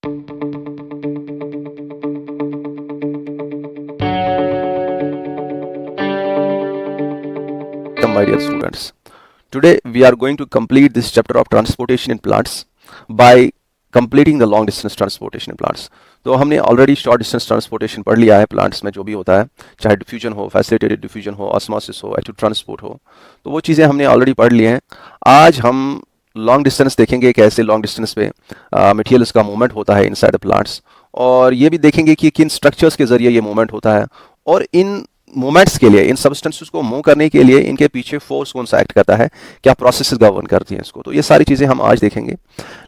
My dear students, today we are going to complete this chapter of transportation in plants by completing the long distance transportation in plants. तो हमने already short distance transportation पढ़ लिया है plants में जो भी होता है, चाहे डिफ्यूजन हो, फैसिलिटेटेड डिफ्यूजन हो, ऑस्मोसिस हो, एक्टिव ट्रांसपोर्ट हो, तो वो चीज़ें हमने ऑलरेडी पढ़ ली हैं। आज हम लॉन्ग डिस्टेंस देखेंगे, कैसे लॉन्ग डिस्टेंस पे मटेरियल्स का मूवमेंट होता है इनसाइड द प्लांट्स, और ये भी देखेंगे कि किन स्ट्रक्चर्स के जरिए ये मूवमेंट होता है, और इन मूवमेंट्स के लिए, इन सब्सटेंसेस को मूव करने के लिए इनके पीछे फोर्स कौन सा एक्ट करता है, क्या प्रोसेसेस गवर्न करती हैं इसको। तो ये सारी चीज़ें हम आज देखेंगे।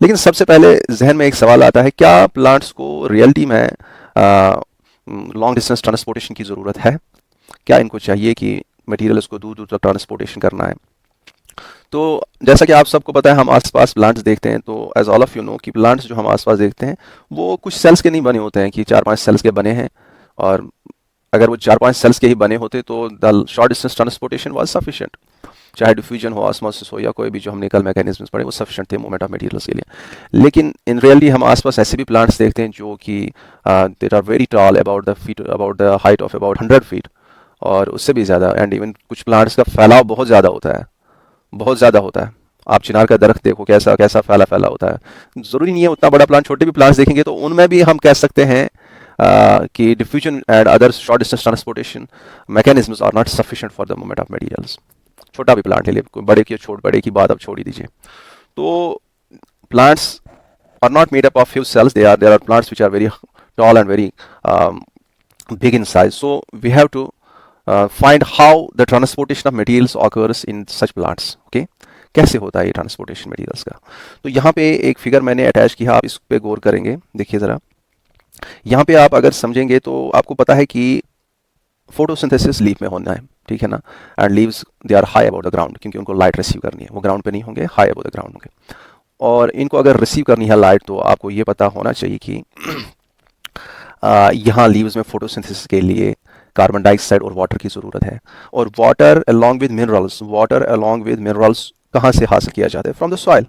लेकिन सबसे पहले जहन में एक सवाल आता है, क्या प्लांट्स को रियलिटी में लॉन्ग डिस्टेंस ट्रांसपोर्टेशन की ज़रूरत है? क्या इनको चाहिए कि मटीरियल इसको दूर दूर तक ट्रांसपोर्टेशन करना है? तो जैसा कि आप सबको पता है, हम आसपास प्लांट्स देखते हैं, तो as all of you know कि प्लांट्स जो हम आसपास देखते हैं वो कुछ सेल्स के नहीं बने होते हैं कि 4-5 सेल्स के बने हैं, और अगर वो 4-5 सेल्स के ही बने होते तो the short distance transportation was sufficient, चाहे डिफ्यूजन हो, ऑस्मोसिस हो, या कोई भी जो हमने कल मैकेनिज्म्स पढ़े वो सफिशिएंट थे मूवमेंट ऑफ मटेरियल्स के लिए। लेकिन इन रियलिटी हम आसपास ऐसे भी प्लांट्स देखते हैं जो कि there are very tall, about the height of about 100 feet और उससे भी ज़्यादा, एंड इवन कुछ प्लांट्स का फैलाव बहुत ज़्यादा होता है, बहुत ज़्यादा होता है। आप चिनार का दरख्त देखो, कैसा कैसा फैला होता है। ज़रूरी नहीं है उतना बड़ा प्लांट, छोटे भी प्लांट्स देखेंगे तो उनमें भी हम कह सकते हैं कि diffusion and other short distance transportation mechanisms are not sufficient for the movement of materials. छोटा भी प्लांट ले लिए, बड़े की बात अब छोड़ ही दीजिए। तो plants are not made up of few cells, there are plants which are very tall and very big in size, so we have to find how the transportation of materials occurs in such plants. Okay, कैसे होता है ये transportation materials का। तो यहाँ पे एक figure मैंने अटैच किया, आप इस पे गौर करेंगे, देखिए ज़रा। यहाँ पे आप अगर समझेंगे तो आपको पता है कि फोटोसिंथेसिस लीफ में होना है, ठीक है ना, and leaves they are high about the ground, क्योंकि उनको लाइट रिसीव करनी है, वो ग्राउंड पे नहीं होंगे, हाई अबाउट द ग्राउंड होंगे। और इनको अगर रिसीव करनी है लाइट, तो आपको ये पता होना चाहिए कि यहाँ लीव्स में फोटोसिंथेसिस के लिए कार्बन डाइऑक्साइड और वाटर की ज़रूरत है, और वाटर अलॉन्ग विद मिनरल्स कहाँ से हासिल किया जाता है? From the soil.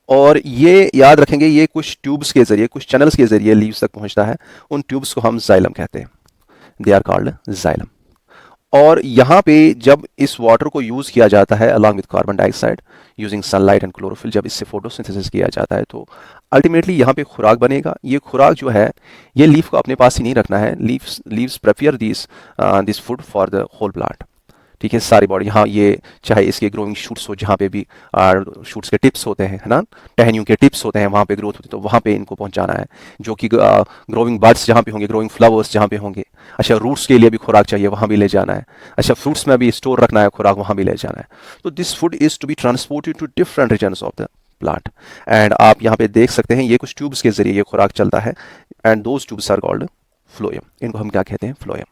और ये याद रखेंगे, ये कुछ ट्यूब्स के जरिए, कुछ चैनल्स के जरिए लीव्स तक पहुंचता है। उन ट्यूब्स को हम जाइलम कहते हैं, दे आर कॉल्ड जाइलम। और यहाँ पे जब इस वाटर को यूज़ किया जाता है along with carbon dioxide using sunlight and chlorophyll, जब इससे फोटोसिंथेसिस किया जाता है तो अल्टीमेटली यहाँ पे खुराक बनेगा। ये खुराक जो है ये लीफ को अपने पास ही नहीं रखना है, leaves prefer this food for the whole plant, ठीक है, सारी बॉडी। यहाँ ये चाहे इसके ग्रोइंग शूट्स हो, जहाँ पे भी शूट्स के टिप्स होते हैं, है ना, टहनियों के टिप्स होते हैं, वहाँ पे ग्रोथ होती है, तो वहाँ पे इनको पहुँचाना है। जो कि ग्रोइंग बर्ड्स जहाँ पे होंगे, ग्रोइंग फ्लावर्स जहाँ पे होंगे, अच्छा, रूट्स के लिए भी खुराक चाहिए, वहाँ भी ले जाना है। अच्छा, फ्रूट्स में भी स्टोर रखना है खुराक, वहाँ भी ले जाना है। तो this food is to be transported to different regions of the plant, and आप यहाँ पे देख सकते हैं ये कुछ ट्यूब्स के जरिए ये खुराक चलता है, and those tubes are called phloem. इनको हम क्या कहते हैं? फ्लोएम।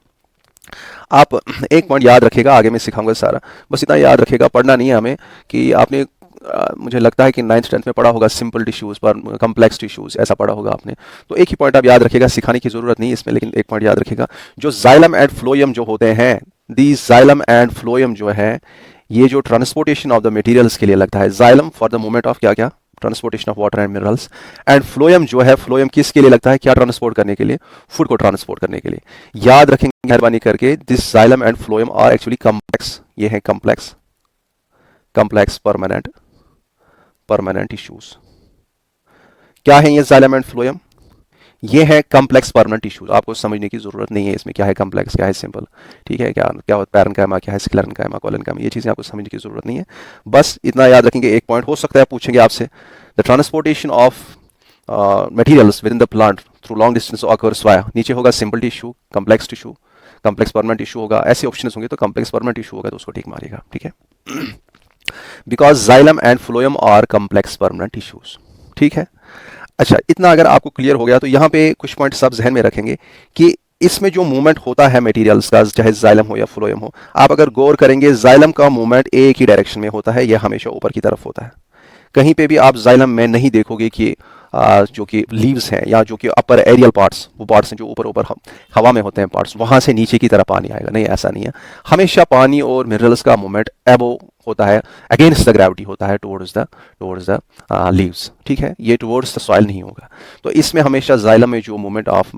आप एक पॉइंट याद रखिएगा, आगे मैं सिखाऊंगा सारा, बस इतना याद रखिएगा, पढ़ना नहीं है हमें, कि आपने मुझे लगता है कि 9th-10th में पढ़ा होगा सिंपल टिश्यूज़ पर कम्प्लेक्स टिश्यूज़, ऐसा पढ़ा होगा आपने। तो एक ही पॉइंट आप याद रखिएगा, सिखाने की ज़रूरत नहीं है इसमें, लेकिन एक पॉइंट याद रखिएगा, जो जाइलम एंड फ्लोएम जो होते हैं, दी जाइलम एंड फ्लोएम जो है, ये जो ट्रांसपोर्टेशन ऑफ द मटेरियल्स के लिए लगता है। Xylem for the movement of क्या क्या? Transportation of water and minerals, and phloem जो है, फ्लोएम किसके लिए लगता है? क्या ट्रांसपोर्ट करने के लिए? फूड को ट्रांसपोर्ट करने के लिए। याद रखेंगे मेहरबानी करके, this xylem and phloem are actually complex, ये है कम्प्लेक्स परमानेंट टिश्यूज। क्या है ये जाइलम एंड फ्लोएम? ये है कम्प्लेक्स परमानेंट टिश्यूज। आपको समझने की जरूरत नहीं है इसमें क्या है कम्प्लेक्स, क्या है सिंपल, ठीक है, क्या पैरेन्काइमा, क्या है स्क्लेरेन्काइमा, कोलेन्काइमा, ये चीज़ें आपको समझने की जरूरत नहीं है। बस इतना याद रखेंगे। एक पॉइंट हो सकता है पूछेंगे आपसे, the transportation of materials with in the plant through long distance occurs via, नीचे होगा simple tissue, complex tissue, complex permanent tissue होगा, ऐसे ऑप्शन होंगे, तो कम्प्लेक्स परमानेंट टिश्यू होगा तो उसको ठीक मारिएगा, ठीक है, because xylem and phloem are complex permanent tissues, ठीक है। अच्छा, इतना अगर आपको क्लियर हो गया तो यहाँ पे कुछ पॉइंट्स आप जहन में रखेंगे कि इसमें जो मूवमेंट होता है मटेरियल्स का, चाहे जाइलम हो या फ्लोएम हो, आप अगर गौर करेंगे जाइलम का मूवमेंट एक ही डायरेक्शन में होता है, यह हमेशा ऊपर की तरफ होता है। कहीं पे भी आप जाइलम में नहीं देखोगे कि जो कि लीव्स हैं या जो कि अपर एरियल पार्ट्स, वो पार्ट्स हैं जो ऊपर ऊपर हवा में होते हैं पार्ट्स, वहाँ से नीचे की तरफ पानी आएगा। नहीं, ऐसा नहीं है। हमेशा पानी और मिनरल्स का मूवमेंट एबो होता है, अगेंस्ट द ग्रेविटी होता है, टुवर्ड्स द लीव्स। ठीक है, ये टुवर्ड्स द सॉइल नहीं होगा। तो इसमें हमेशा जाइलम में जो मूवमेंट ऑफ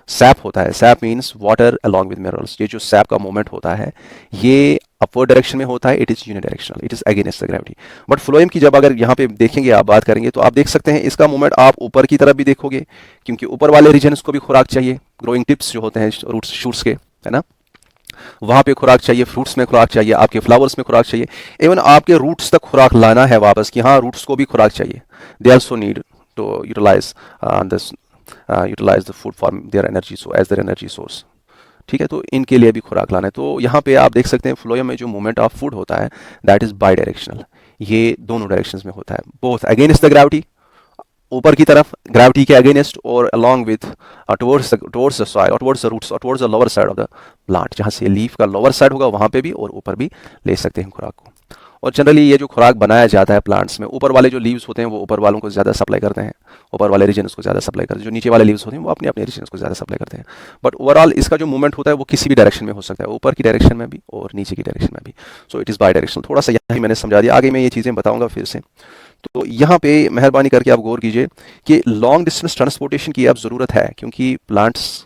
सैप होता है, SAP means water along with minerals, ये जो सैप का मूवमेंट होता है ये अपवर्ड डायरेक्शन में होता है, it is unidirectional, it is against the gravity. But phloem की जब अगर यहाँ पे देखेंगे, आप बात करेंगे, तो आप देख सकते हैं इसका मूवमेंट आप ऊपर की तरफ भी देखोगे, क्योंकि ऊपर वाले रीजन को भी खुराक चाहिए, ग्रोइंग टिप्स जो होते हैं रूट्स शूट्स के, है ना, वहां पे खुराक चाहिए, फ्रूट्स में खुराक चाहिए, आपके फ्लावर्स में खुराक चाहिए, इवन आपके रूट्स तक खुराक लाना है वापस, कि हाँ रूट्स को भी खुराक चाहिए। They also need to utilise the food for their energy, so as their energy source. ठीक है, तो इनके लिए भी खुराक लाना है। तो यहाँ पे आप देख सकते हैं फ्लोएम में जो मूवमेंट ऑफ फूड होता है दैट इज बाई डायरेक्शनल, ये दोनों डायरेक्शंस में होता है, बोथ अगेंस्ट द ग्रेविटी, ऊपर की तरफ ग्रेविटी के अगेंस्ट, और along with towards the soil, और टुवर्ड्स द रूट्स, और towards the lower side of the plant, जहाँ से लीफ का लोअर साइड होगा वहाँ पे भी और ऊपर भी ले सकते हैं खुराक को। और जनरली ये जो खुराक बनाया जाता है प्लांट्स में, ऊपर वाले जो लीव्स होते हैं वो ऊपर वालों को ज़्यादा सप्लाई करते हैं, ऊपर वाले रीजन्स को ज़्यादा सप्लाई करते हैं, जो नीचे वाले लीव्स होते हैं वो अपने अपने रीजन्स को ज़्यादा सप्लाई करते हैं। बट ओवरऑल इसका जो मूवमेंट होता है वो किसी भी डायरेक्शन में हो सकता है, ऊपर की डायरेक्शन में भी और नीचे की डायरेक्शन में भी। So it is by directional. थोड़ा सा यहाँ मैंने समझा दिया, आगे मैं ये चीज़ें बताऊँगा फिर से। तो यहाँ पे मेहरबानी करके आप गौर कीजिए कि लॉन्ग डिस्टेंस ट्रांसपोर्टेशन की अब ज़रूरत है, क्योंकि प्लांट्स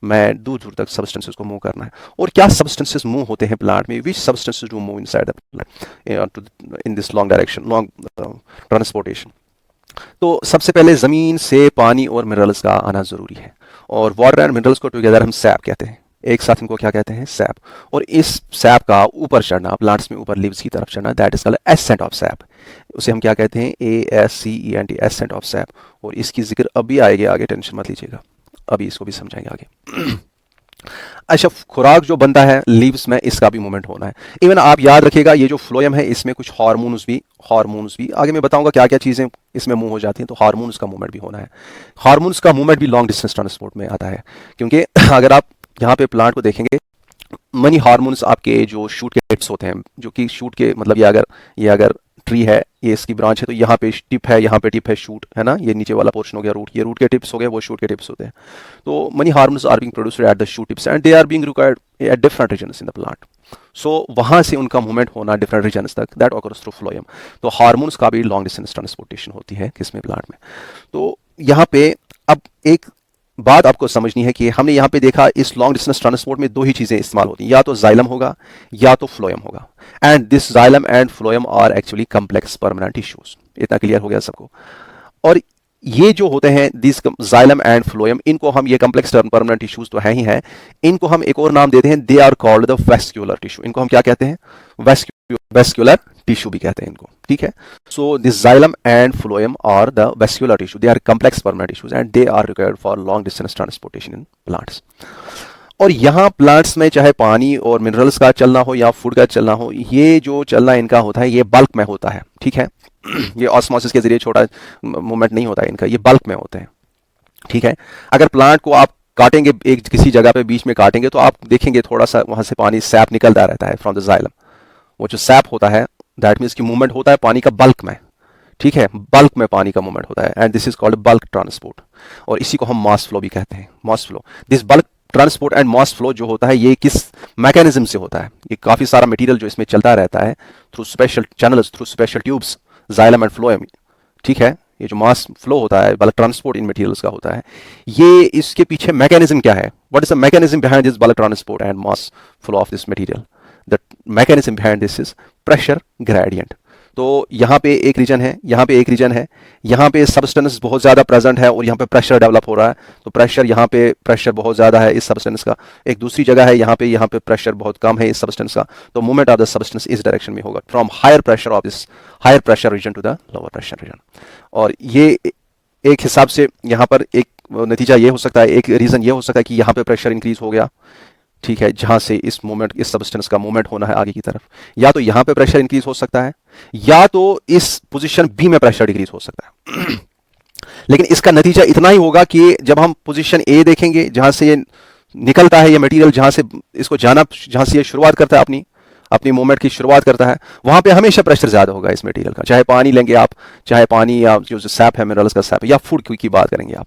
में दूर दूर तक सब्सटेंसेस को मूव करना है। और क्या सब्सटेंसेस मूव होते हैं प्लांट में, which substances do move inside the plant in this long direction, long transportation. तो सबसे पहले ज़मीन से पानी और मिनरल्स का आना ज़रूरी है, और वाटर एंड मिनरल्स को टुगेदर हम सैप कहते हैं, एक साथ इनको क्या कहते हैं, सैप। और इस सैप का ऊपर चढ़ना, प्लांट्स में ऊपर लीव्स की तरफ चढ़ना, that is called accent of SAP. उसे हम क्या कहते हैं, ASCENT, एसेंट ऑफ सैप। और इसकी जिक्र अभी आएगी आगे, टेंशन मत लीजिएगा, अभी इसको भी समझाएंगे आगे। अच्छा, खुराक जो बनता है लीव्स में, इसका भी मूवमेंट होना है। इवन आप याद रखिएगा ये जो फ्लोएम है इसमें कुछ हार्मोन्स भी आगे मैं बताऊंगा क्या क्या चीज़ें इसमें मूव हो जाती हैं, तो हार्मोन्स का मूवमेंट भी होना है। हार्मोन्स का मूवमेंट भी लॉन्ग डिस्टेंस ट्रांसपोर्ट में आता है, क्योंकि अगर आप यहाँ पे प्लांट को देखेंगे, मनी हार्मोन्स आपके जो शूट के टिप्स होते हैं, जो कि शूट के मतलब ये अगर ट्री है, ये इसकी ब्रांच है, तो यहाँ पे टिप है, यहाँ पे टिप है, शूट है ना, ये नीचे वाला पोर्शन हो गया रूट, ये रूट के टिप्स हो गए, वो शूट के टिप्स होते हैं। तो many hormones are being produced at the shoot tips and they are being required at different regions in the plant. सो वहाँ से उनका मूवमेंट होना डिफरेंट रीजन्स तक, दैट ऑकर्स थ्रू फ्लोएम। तो हार्मोन्स का भी लॉन्ग डिस्टेंस ट्रांसपोर्टेशन होती है किसमें, प्लांट में। तो यहाँ पे अब एक बात आपको समझनी है कि हमने यहाँ पे देखा इस लॉन्ग डिस्टेंस ट्रांसपोर्ट में दो ही चीज़ें इस्तेमाल होती हैं, या तो जाइलम होगा या तो फ्लोएम होगा। And this xylem and phloem are actually complex permanent tissues. इतना क्लियर हो गया सबको। और ये जो होते हैं दिस जाइलम एंड फ्लोएम, इनको हम, ये कम्प्लेक्स परमानेंट टिश्यूज तो है ही है, इनको हम एक और नाम देते हैं, they are called the vascular tissue. इनको हम क्या कहते हैं, वेस्क्यूलर टिश्यू भी कहते हैं इनको। ठीक है, so this xylem and phloem are the vascular tissue, they are complex permanent tissues and they are required for long distance transportation in plants. और यहाँ प्लांट्स में चाहे पानी और मिनरल्स का चलना हो या फूड का चलना हो, ये जो चलना इनका होता है ये बल्क में होता है। ठीक है, ये ऑस्मोसिस के जरिए छोटा मूवमेंट नहीं होता है इनका, ये बल्क में होते हैं। ठीक है, अगर प्लांट को आप काटेंगे, एक किसी जगह पे बीच में काटेंगे, तो आप देखेंगे थोड़ा सा वहां से पानी सैप निकलता रहता है फ्रॉम द जाइलम। वो जो सैप होता है दैट मीन्स की मूवमेंट होता है पानी का बल्क में। ठीक है, बल्क में पानी का मूवमेंट होता है, and this is called bulk transport. और इसी को हम मास फ्लो भी कहते हैं, mass flow. This bulk transport and mass flow जो होता है ये किस मैकेनिज्म से होता है, ये काफ़ी सारा मटेरियल जो इसमें चलता रहता है through special channels, through special tubes, xylem and phloem. ठीक है, ये जो मास फ्लो होता है, बल्क ट्रांसपोर्ट इन मटेरियल्स का होता है, ये इसके पीछे मैकेनिज्म क्या है, what is the mechanism behind this bulk transport and mass flow of this material. The mechanism behind this is pressure gradient. तो यहाँ पे एक रीजन है, यहाँ पे एक रीजन है, यहाँ पे सब्सटेंस बहुत ज़्यादा प्रेजेंट है और यहाँ पे प्रेशर डेवलप हो रहा है। तो प्रेशर, यहाँ पे प्रेशर बहुत ज़्यादा है इस सब्सटेंस का। एक दूसरी जगह है यहाँ पे प्रेशर बहुत कम है इस सब्सटेंस का। तो मूवमेंट ऑफ द सब्सटेंस इस डायरेक्शन में होगा, from higher pressure of this higher pressure region to the lower pressure region. और ये एक हिसाब से यहाँ पर एक नतीजा ये हो सकता है, एक रीज़न ये हो सकता है कि यहाँ पे प्रेशर इंक्रीज हो गया। ठीक है, जहाँ से इस मूवमेंट, इस सब्सटेंस का मूवमेंट होना है आगे की तरफ, या तो यहाँ पे प्रेशर इंक्रीज हो सकता है, या तो इस पोजीशन बी में प्रेशर डिक्रीज हो सकता है। लेकिन इसका नतीजा इतना ही होगा कि जब हम पोजीशन ए देखेंगे, जहाँ से ये निकलता है, ये मटेरियल जहाँ से इसको जाना, जहाँ से ये शुरुआत करता है अपनी अपनी मूवमेंट की शुरुआत करता है, वहां पे हमेशा प्रेशर ज्यादा होगा इस मटेरियल का। चाहे पानी लेंगे आप, चाहे पानी या जो सैप है, मिनरल्स का सैप, या फूड की बात करेंगे आप,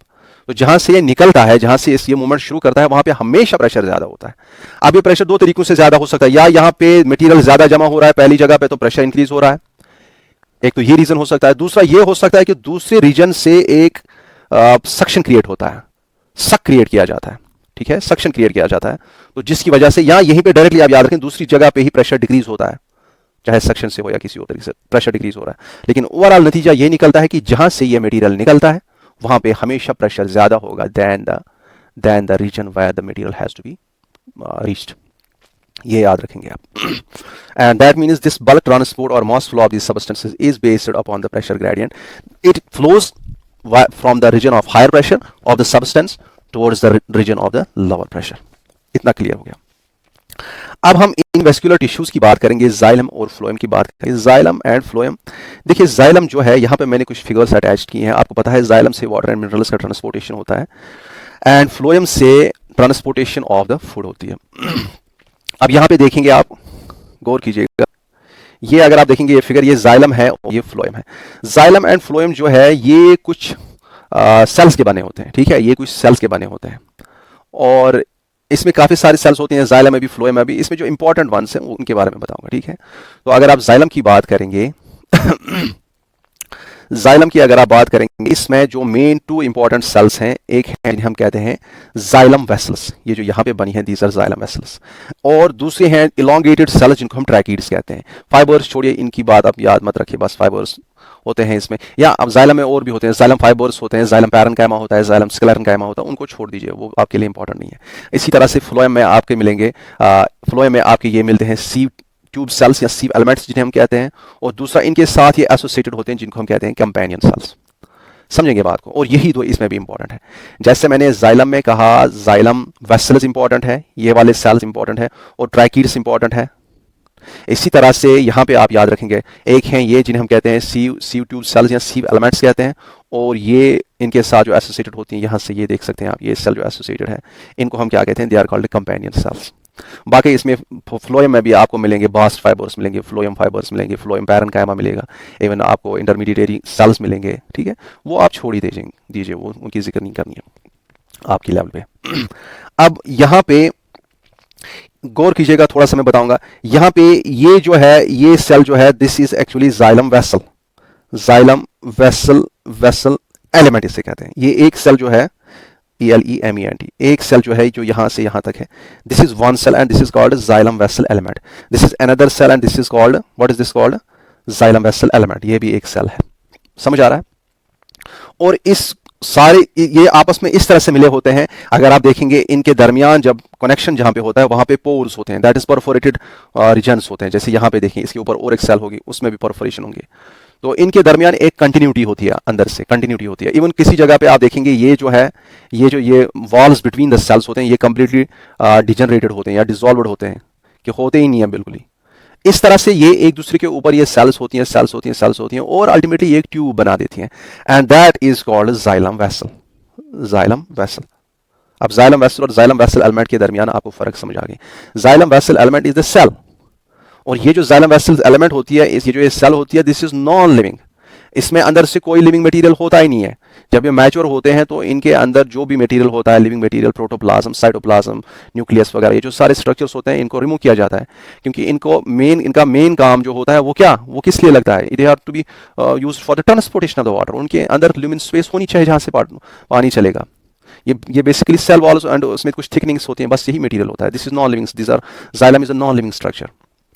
तो जहां से ये निकलता है, जहां से ये मूवमेंट शुरू करता है, वहां पे हमेशा प्रेशर ज्यादा होता है। अब ये प्रेशर दो तरीकों से ज्यादा हो सकता है, या यहाँ पे मटेरियल ज्यादा जमा हो रहा है पहली जगह पे तो प्रेशर इंक्रीज हो रहा है, एक तो ये रीजन हो सकता है। दूसरा ये हो सकता है कि दूसरे रीजन से एक सक्शन क्रिएट होता है, सक क्रिएट किया जाता है, ठीक है, सक्शन क्रिएट किया जाता है, तो जिसकी वजह से या यहीं पे डायरेक्टली आप याद रखें दूसरी जगह पे ही प्रेशर डिक्रीज होता है, चाहे सक्शन से हो या किसी और तरीके से प्रेशर डिक्रीज हो रहा है। लेकिन ओवरऑल नतीजा ये निकलता है कि जहां से ये मटेरियल निकलता है वहां पे हमेशा प्रेशर ज्यादा होगा then the region where the material has to be reached. ये याद रखेंगे आप। And that means this bulk transport और mass flow of this substances is based upon the pressure gradient. It flows from the region of higher pressure of the substance towards the region of the lower pressure. इतना clear हो गया। अब हम इन vascular tissues की बात करेंगे, xylem और phloem की बात करेंगे। जाइलम एंड फ्लोएम, देखिए जाइलम जो है, यहाँ पे मैंने कुछ फिगर्स अटैच किए हैं। आपको पता है जाइलम से वाटर एंड मिनरल्स का ट्रांसपोर्टेशन होता है, एंड फ्लोएम से ट्रांसपोर्टेशन ऑफ द फूड होती है। अब यहाँ पे देखेंगे आप, गौर कीजिएगा, ये अगर आप देखेंगे ये फिगर, ये जाइलम है और ये फ्लोएम है। जाइलम एंड फ्लोएम जो है ये कुछ सेल्स के बने होते हैं, ठीक है, ये कुछ सेल्स के बने होते हैं, और इसमें काफी सारे सेल्स होते हैं, जाइलम में भी फ्लोएम में भी। इसमें जो इंपॉर्टेंट वंस हैं उनके बारे में बताऊंगा, ठीक है। तो अगर आप जाइलम की बात करेंगे जाइलम की अगर आप बात करेंगे, इसमें जो मेन टू इंपॉर्टेंट सेल्स हैं, एक है जिन्हें हम कहते हैं जाइलम वेसल्स, ये जो यहाँ पे बनी है दीज आर जाइलम वेसल्स, और दूसरे हैं इलोंगेटेड सेल्स जिनको हम ट्रैकीड्स कहते हैं। फाइबर्स छोड़िए, इनकी बात आप याद मत रखिए, बस फाइबर्स होते हैं इसमें, या अब जाइलम में और भी होते हैं, जाइलम फाइबर्स होते हैं, जाइलम पैरेन्काइमा होता है, जाइलम स्क्लेरेन्काइमा होता है, उनको छोड़ दीजिए, वो आपके लिए इंपॉर्टेंट नहीं है। इसी तरह से फ्लोएम में आपके मिलेंगे, फ्लोएम में आपके ये मिलते हैं सीव ट्यूब सेल्स या सीव एलिमेंट्स जिन्हें हम कहते हैं, और दूसरा इनके साथ ये एसोसिएटेड होते हैं जिनको हम कहते हैं कंपेनियन सेल्स। समझेंगे बात को, और यही दो इसमें भी इंपॉर्टेंट है। जैसे मैंने जाइलम में कहा, जाइलम वेसल्स इंपॉर्टेंट है, ये वाले सेल्स इंपॉर्टेंट है, और ट्रैकीड्स इंपॉर्टेंट है। इसी तरह से यहाँ पे आप याद रखेंगे, एक हैं ये जिन्हें हम कहते हैं सीव ट्यूब सेल्स या सीव एलिमेंट्स कहते हैं, और ये इनके साथ जो एसोसिएटेड होती हैं, यहाँ से ये देख सकते हैं आप, ये सेल जो एसोसिएटेड है, इनको हम क्या कहते हैं, they are called companion cells. बाकी इसमें फ्लोएम में भी आपको मिलेंगे बास्ट फाइबर्स मिलेंगे, फ्लोएम फाइबर्स मिलेंगे, फ्लोएम पैरेन्काइमा मिलेगा, इवन आपको इंटरमीडिएटरी सेल्स मिलेंगे, ठीक है, वो आप छोड़ ही दीजिए, वो उनकी जिक्र नहीं करनी है आपकी लेवल पे। अब यहाँ पे गौर कीजिएगा, थोड़ा सा मैं बताऊंगा। यहाँ पे ये जो है, ये सेल जो है, this is actually xylem vessel, xylem vessel element इसे कहते हैं। ये एक सेल जो है, ELEMENT, एक सेल जो है जो यहां से यहां तक है, this is one cell and this is called xylem vessel element. This is another cell and this is called, what is this called, xylem vessel element. ये भी एक सेल है, समझ आ रहा है। और इस सारे ये आपस में इस तरह से मिले होते हैं। अगर आप देखेंगे इनके दरमियान जब कनेक्शन जहां पे होता है वहां पे पोर्स होते हैं, दैट इज परफोरेटेड रीजन्स होते हैं। जैसे यहां पे देखिए, इसके ऊपर और एक सेल होगी, उसमें भी परफोरेशन होंगे, तो इनके दरमियान एक कंटिन्यूटी होती है, अंदर से कंटिन्यूटी होती है। इवन किसी जगह पे आप देखेंगे, ये जो है, ये वॉल्स बिटवीन द सेल्स होते हैं, ये कंप्लीटली डिजनरेटेड होते हैं या डिजॉल्वड होते हैं, कि होते ही नहीं है बिल्कुल ही। इस तरह से ये एक दूसरे के ऊपर ये सेल्स होती हैं और अल्टीमेटली एक ट्यूब बना देती हैं, and that is called xylem vessel. Xylem vessel. अब जाइलम वेसल और जाइलम वेसल एलिमेंट के दरमियान आपको फर्क समझ आ गया। Xylem vessel element is the cell, और ये जो जाइलम वेसल एलिमेंट होती है, ये जो सेल होती है, दिस इज नॉन लिविंग। इसमें अंदर से कोई लिविंग मटेरियल होता ही नहीं है। जब ये मैच्योर होते हैं तो इनके अंदर जो भी मटेरियल होता है, living material, protoplasm, cytoplasm, nucleus वगैरह, ये जो सारे स्ट्रक्चर्स होते हैं, इनको रिमूव किया जाता है, क्योंकि इनका मेन काम जो होता है वो किस लिए लगता है, they are to be used for the transportation of the water. उनके अंदर ल्यूमिन स्पेस होनी चाहिए जहां से पानी चलेगा। ये बेसिकली सेल वॉल्स एंड उसमें कुछ थिकनिंग्स होती हैं, बस यही मटेरियल होता है। This is non living, this are xylem is a non living structure,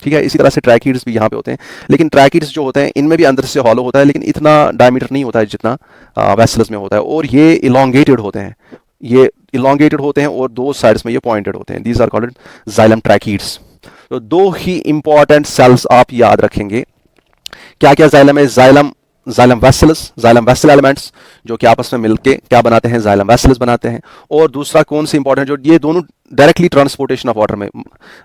ठीक है। इसी तरह से ट्रैकीड्स भी यहाँ पे होते हैं, लेकिन ट्रैकीड्स जो होते हैं इनमें भी अंदर से हॉलो होता है, लेकिन इतना डायमीटर नहीं होता है जितना वेसल्स में होता है, और ये इलोंगेटेड होते हैं, और दो साइड्स में ये पॉइंटेड होते हैं। These are called xylem tracheids. तो दो ही इंपॉर्टेंट सेल्स आप याद रखेंगे। क्या क्या जाइलम है? जाइलम वेसल एलिमेंट्स, जो कि आपस में मिलके क्या बनाते हैं, जाइलम वेसल्स बनाते हैं। और दूसरा कौन सी इंपॉर्टेंट, जो ये दोनों डायरेक्टली ट्रांसपोर्टेशन ऑफ वाटर में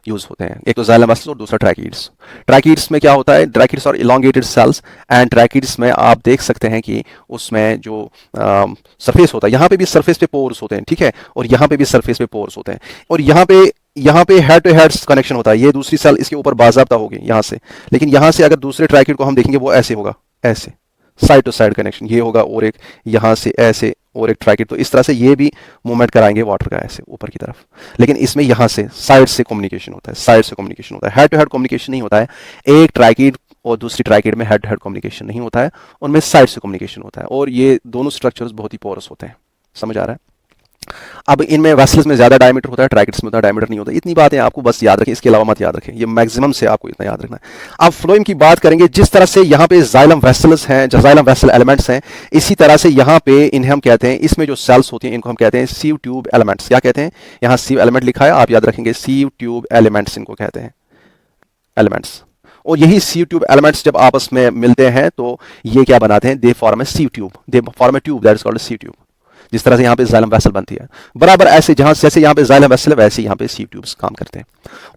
यूज होते हैं, एक तो जाइलम वेसल्स और दूसरा ट्रैकीड्स। ट्रैकीड्स में क्या होता है, ट्रैकीड्स और इलोंगेटेड सेल्स, एंड ट्रैकीड्स में आप देख सकते हैं कि उसमें जो सरफेस होता है, यहाँ पे भी सरफेस पे पोर्स होते हैं, ठीक है, और यहाँ पे भी सरफेस पे पोर्स होते हैं, और यहाँ पे यहाँ पे हेड टू हेड कनेक्शन होता है, ये दूसरी सेल इसके ऊपर बाज़ाब्ता होगी यहाँ से, लेकिन यहाँ से अगर दूसरे ट्राइकिड को हम देखेंगे वो ऐसे होगा, ऐसे साइड टू साइड कनेक्शन ये होगा, और एक यहाँ से ऐसे और एक ट्राइकिड, तो इस तरह से ये भी मूवमेंट कराएंगे वाटर का ऐसे ऊपर की तरफ। लेकिन इसमें यहाँ से साइड से कम्युनिकेशन होता है, साइड से कम्युनिकेशन होता है, हेड टू हेड कम्युनिकेशन नहीं होता है। एक ट्राइकिड और दूसरी ट्राइकिड में हेड टू हेड कम्युनिकेशन नहीं होता है, उनमें साइड से कम्युनिकेशन होता है, और ये दोनों स्ट्रक्चर्स बहुत ही पोरस होते हैं। समझ आ रहा है? अब इनमें वेसल्स में ज्यादा डायमीटर होता है, ट्राइकिड्स में उतना डायमीटर नहीं होता। इतनी बातें आपको बस याद रखें, इसके अलावा मत याद रखें, ये मैक्सिमम से आपको इतना याद रखना है। अब फ्लोएम की बात करेंगे, जिस तरह से यहाँ पे जाइलम वेसल्स हैं, जाइलम वेसल एलिमेंट्स हैं, इसी तरह से यहाँ पे इन्हें हम कहते हैं, इसमें जो सेल्स होती हैं इनको हम कहते हैं सीव ट्यूब एलिमेंट्स। क्या कहते हैं? यहाँ सीव एलिमेंट लिखा है, आप याद रखेंगे, सीव ट्यूब एलिमेंट्स इनको कहते हैं, एलिमेंट्स। और यही सीव ट्यूब एलिमेंट्स जब आपस में मिलते हैं तो ये क्या बनाते हैं? They form A sieve tube, they form A tube that is called sieve tube. जिस तरह से यहाँ पे जाइलम वेसल बनती है, बराबर ऐसे जहां जैसे यहाँ पे जाइलम वेसल है वैसे यहाँ पे सीव ट्यूब्स काम करते हैं।